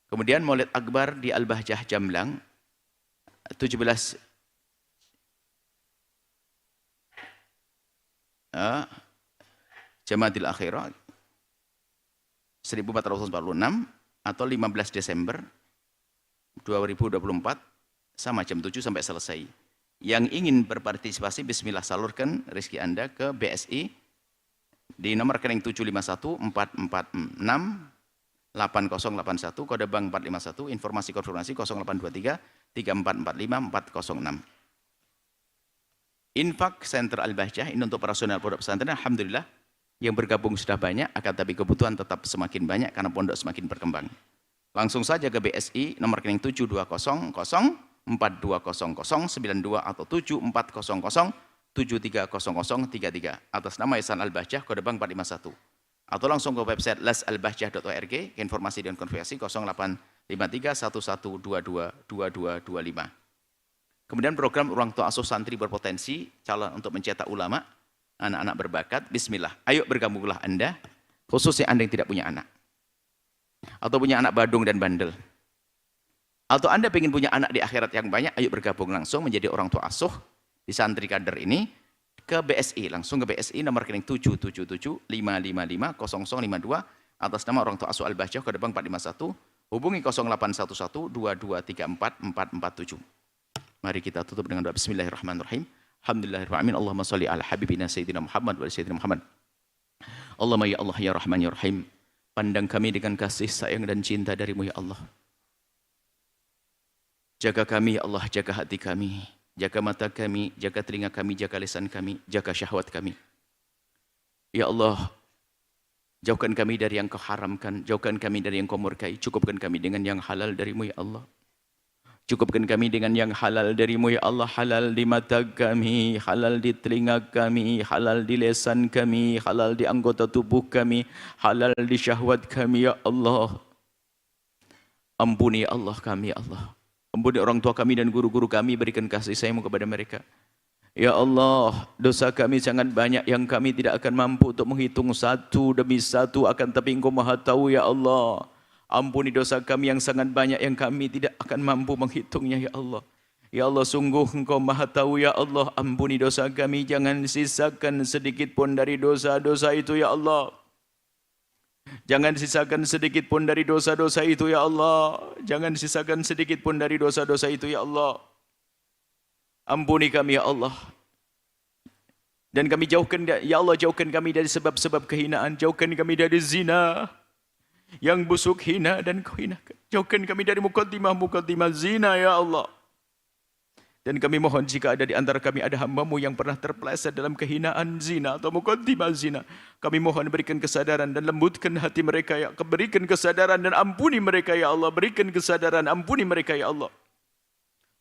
Speaker 1: Kemudian Maulid Akbar di Al-Bahjah Jamlang 17 Jamadil Akhirah 1446 atau 15 Desember 2024 sama jam 7 sampai selesai. Yang ingin berpartisipasi, bismillah, salurkan rezeki Anda ke BSI di nomor rekening 75144668081, kode bank 451, informasi konfirmasi 0823 3445 406. Infak Center Al-Bahjah ini untuk personal pondok pesantren, alhamdulillah yang bergabung sudah banyak, akan tapi kebutuhan tetap semakin banyak karena pondok semakin berkembang. Langsung saja ke BSI nomor rekening 7200420092 atau 7400730033 atas nama Ihsan Al-Bahjah, kode bank 451. Atau langsung ke website lesalbahjah.org, informasi dan konfirmasi 085311222225. Kemudian program Ruang Tua Asuh Santri Berpotensi, calon untuk mencetak ulama, anak-anak berbakat, bismillah. Ayo bergabunglah Anda, khususnya Anda yang tidak punya anak. Atau punya anak badung dan bandel. Atau Anda ingin punya anak di akhirat yang banyak, ayo bergabung langsung menjadi orang tua asuh di santri kader ini ke BSI. Langsung ke BSI nomor rekening 77755500052 atas nama orang tua asuh Al-Bahjah, kode bank 451. Hubungi 081122344447. Mari kita tutup dengan doa bismillahirrahmanirrahim. Alhamdulillahirrahmanirrahim. Allahumma salli ala habibina Sayyidina Muhammad wa Sayyidina Muhammad. Allahumma ya Allah ya Rahman ya Rahim. Pandang kami dengan kasih sayang dan cinta darimu ya Allah. Jaga kami ya Allah, jaga hati kami. Jaga mata kami, jaga telinga kami, jaga lisan kami, jaga syahwat kami. Ya Allah, jauhkan kami dari yang kau haramkan, jauhkan kami dari yang kau murkai, cukupkan kami dengan yang halal darimu ya Allah. Cukupkan kami dengan yang halal darimu ya Allah. Halal di mata kami, halal di telinga kami, halal di lisan kami, halal di anggota tubuh kami, halal di syahwat kami ya Allah. Ampuni ya Allah kami ya Allah. Ampuni orang tua kami dan guru-guru kami, berikan kasih sayangmu kepada mereka. Ya Allah, dosa kami sangat banyak yang kami tidak akan mampu untuk menghitung satu demi satu, akan tapi Engkau Maha tahu ya Allah. Ampuni dosa kami yang sangat banyak yang kami tidak akan mampu menghitungnya ya Allah. Ya Allah, sungguh Engkau Maha tahu ya Allah. Ampuni dosa kami, jangan sisakan sedikit pun dari dosa-dosa itu ya Allah. Jangan sisakan sedikit pun dari dosa-dosa itu ya Allah. Jangan sisakan sedikit pun dari dosa-dosa itu ya Allah. Ampuni kami ya Allah. Dan kami jauhkan ya Allah, jauhkan kami dari sebab-sebab kehinaan, jauhkan kami dari zina yang busuk, hina dan kau hinakan. Jauhkan kami dari mukaddimah zina ya Allah. Dan kami mohon jika ada di antara kami ada hamba-Mu yang pernah terpeleset dalam kehinaan zina atau mukaddimah zina, kami mohon berikan kesadaran dan lembutkan hati mereka ya. Berikan kesadaran dan ampuni mereka ya Allah. Berikan kesadaran, ampuni mereka ya Allah.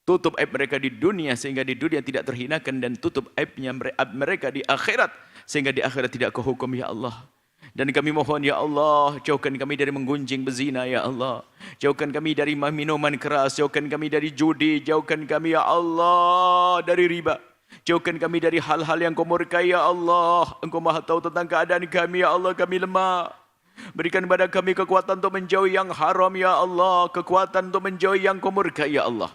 Speaker 1: Tutup aib mereka di dunia sehingga di dunia tidak terhinakan, dan tutup aibnya mereka di akhirat sehingga di akhirat tidak kau hukum ya Allah. Dan kami mohon ya Allah, jauhkan kami dari menggunjing berzina ya Allah. Jauhkan kami dari minuman keras, jauhkan kami dari judi, jauhkan kami ya Allah dari riba. Jauhkan kami dari hal-hal yang kau murkai ya Allah. Engkau maha tahu tentang keadaan kami ya Allah, kami lemah. Berikan kepada kami kekuatan untuk menjauhi yang haram ya Allah, kekuatan untuk menjauhi yang kau murkai ya Allah.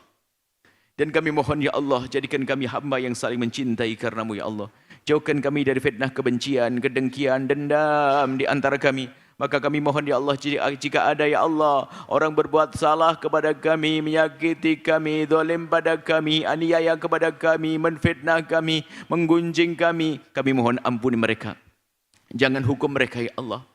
Speaker 1: Dan kami mohon ya Allah, jadikan kami hamba yang saling mencintai karenamu ya Allah. Jauhkan kami dari fitnah kebencian, kedengkian, dendam di antara kami. Maka kami mohon ya Allah, jika ada ya Allah orang berbuat salah kepada kami, menyakiti kami, zalim pada kami, aniaya kepada kami, menfitnah kami, menggunjing kami mohon ampuni mereka. Jangan hukum mereka ya Allah.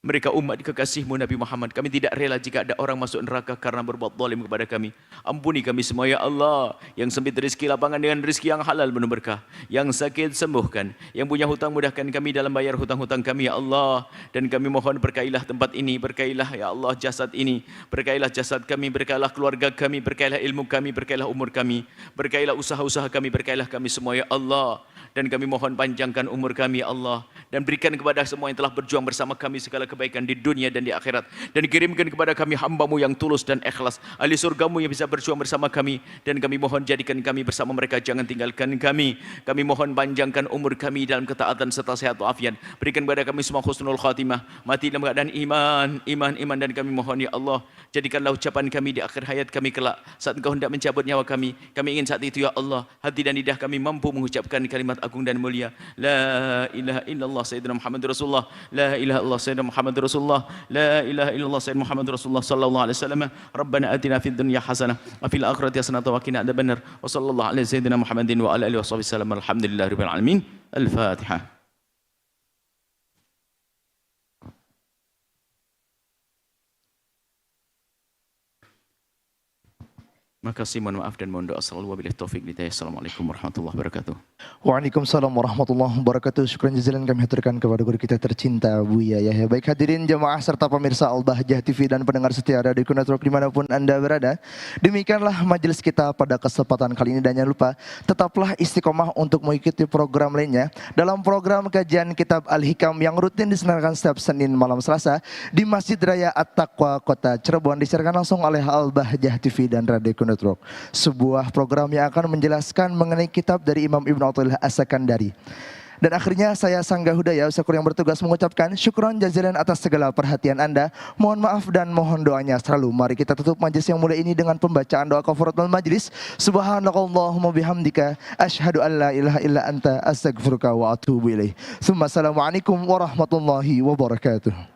Speaker 1: Mereka umat kekasihmu Nabi Muhammad. Kami tidak rela jika ada orang masuk neraka karena berbuat zalim kepada kami. Ampuni kami semua ya Allah. Yang sempit rezeki lapangan dengan rezeki yang halal penuh berkah. Yang sakit sembuhkan. Yang punya hutang mudahkan kami dalam bayar hutang-hutang kami ya Allah. Dan kami mohon berkailah tempat ini. Berkailah ya Allah jasad ini. Berkailah jasad kami. Berkailah keluarga kami. Berkailah ilmu kami. Berkailah umur kami. Berkailah usaha-usaha kami. Berkailah kami semua ya Allah. Dan kami mohon panjangkan umur kami ya Allah. Dan berikan kepada semua yang telah berjuang bersama kami segala kebaikan di dunia dan di akhirat. Dan kirimkan kepada kami hamba-Mu yang tulus dan ikhlas. Ahli surga-Mu yang bisa berjuang bersama kami. Dan kami mohon jadikan kami bersama mereka. Jangan tinggalkan kami. Kami mohon panjangkan umur kami dalam ketaatan serta sehat walafiat. Berikan kepada kami semua husnul khatimah. Mati dalam keadaan iman. Dan kami mohon ya Allah. Jadikanlah ucapan kami di akhir hayat kami kelak. Saat Engkau hendak mencabut nyawa kami. Kami ingin saat itu ya Allah. Hati dan lidah kami mampu mengucapkan kalimat agung dan mulia. La ilaha illallah Sayyidina Muhammad Rasulullah. La ilaha illallah Sayyidina Muhammad Rasulullah. La ilaha illallah Sayyidina Muhammad Rasulullah sallallahu alaihi wasallam. Rabbana atina fid dunya hasanah wa fil akhirati hasanah wa qina adzabannar. Wa sallallahu alaihi sayyidina Muhammadin wa ala alihi washabihi wasallam. Alhamdulillahirabbil alamin. Al-Fatihah. Makasih, mohon maaf dan mohon doa selalu wabillahi taufik hidayah. Assalamualaikum warahmatullahi wabarakatuh.
Speaker 2: Waalaikumsalam warahmatullahi wabarakatuh. Syukran jazilan kami haturkan kepada guru kita tercinta Buya Yahya. Baik hadirin jemaah serta pemirsa Al-Bahjah TV dan pendengar setia Radio Network dimanapun Anda berada. Demikianlah majelis kita pada kesempatan kali ini dan jangan lupa tetaplah istiqomah untuk mengikuti program lainnya dalam program kajian kitab Al-Hikam yang rutin diselenggarakan setiap Senin malam Selasa di Masjid Raya At-Taqwa Kota Cirebon, disiarkan langsung oleh Al-Bahjah TV dan Radio Network. Sebuah program yang akan menjelaskan mengenai kitab dari Imam Ibn Athaillah As-Sakandari. Dan akhirnya saya Sangga Hudaya, usakur yang bertugas mengucapkan syukron jazilan atas segala perhatian Anda. Mohon maaf dan mohon doanya selalu. Mari kita tutup majelis yang mulia ini dengan pembacaan doa kafaratul majlis. Subhanakallahumma bihamdika asyhadu an la ilaha illa anta astaghfiruka wa atubu ilaih. Assalamualaikum warahmatullahi wabarakatuh.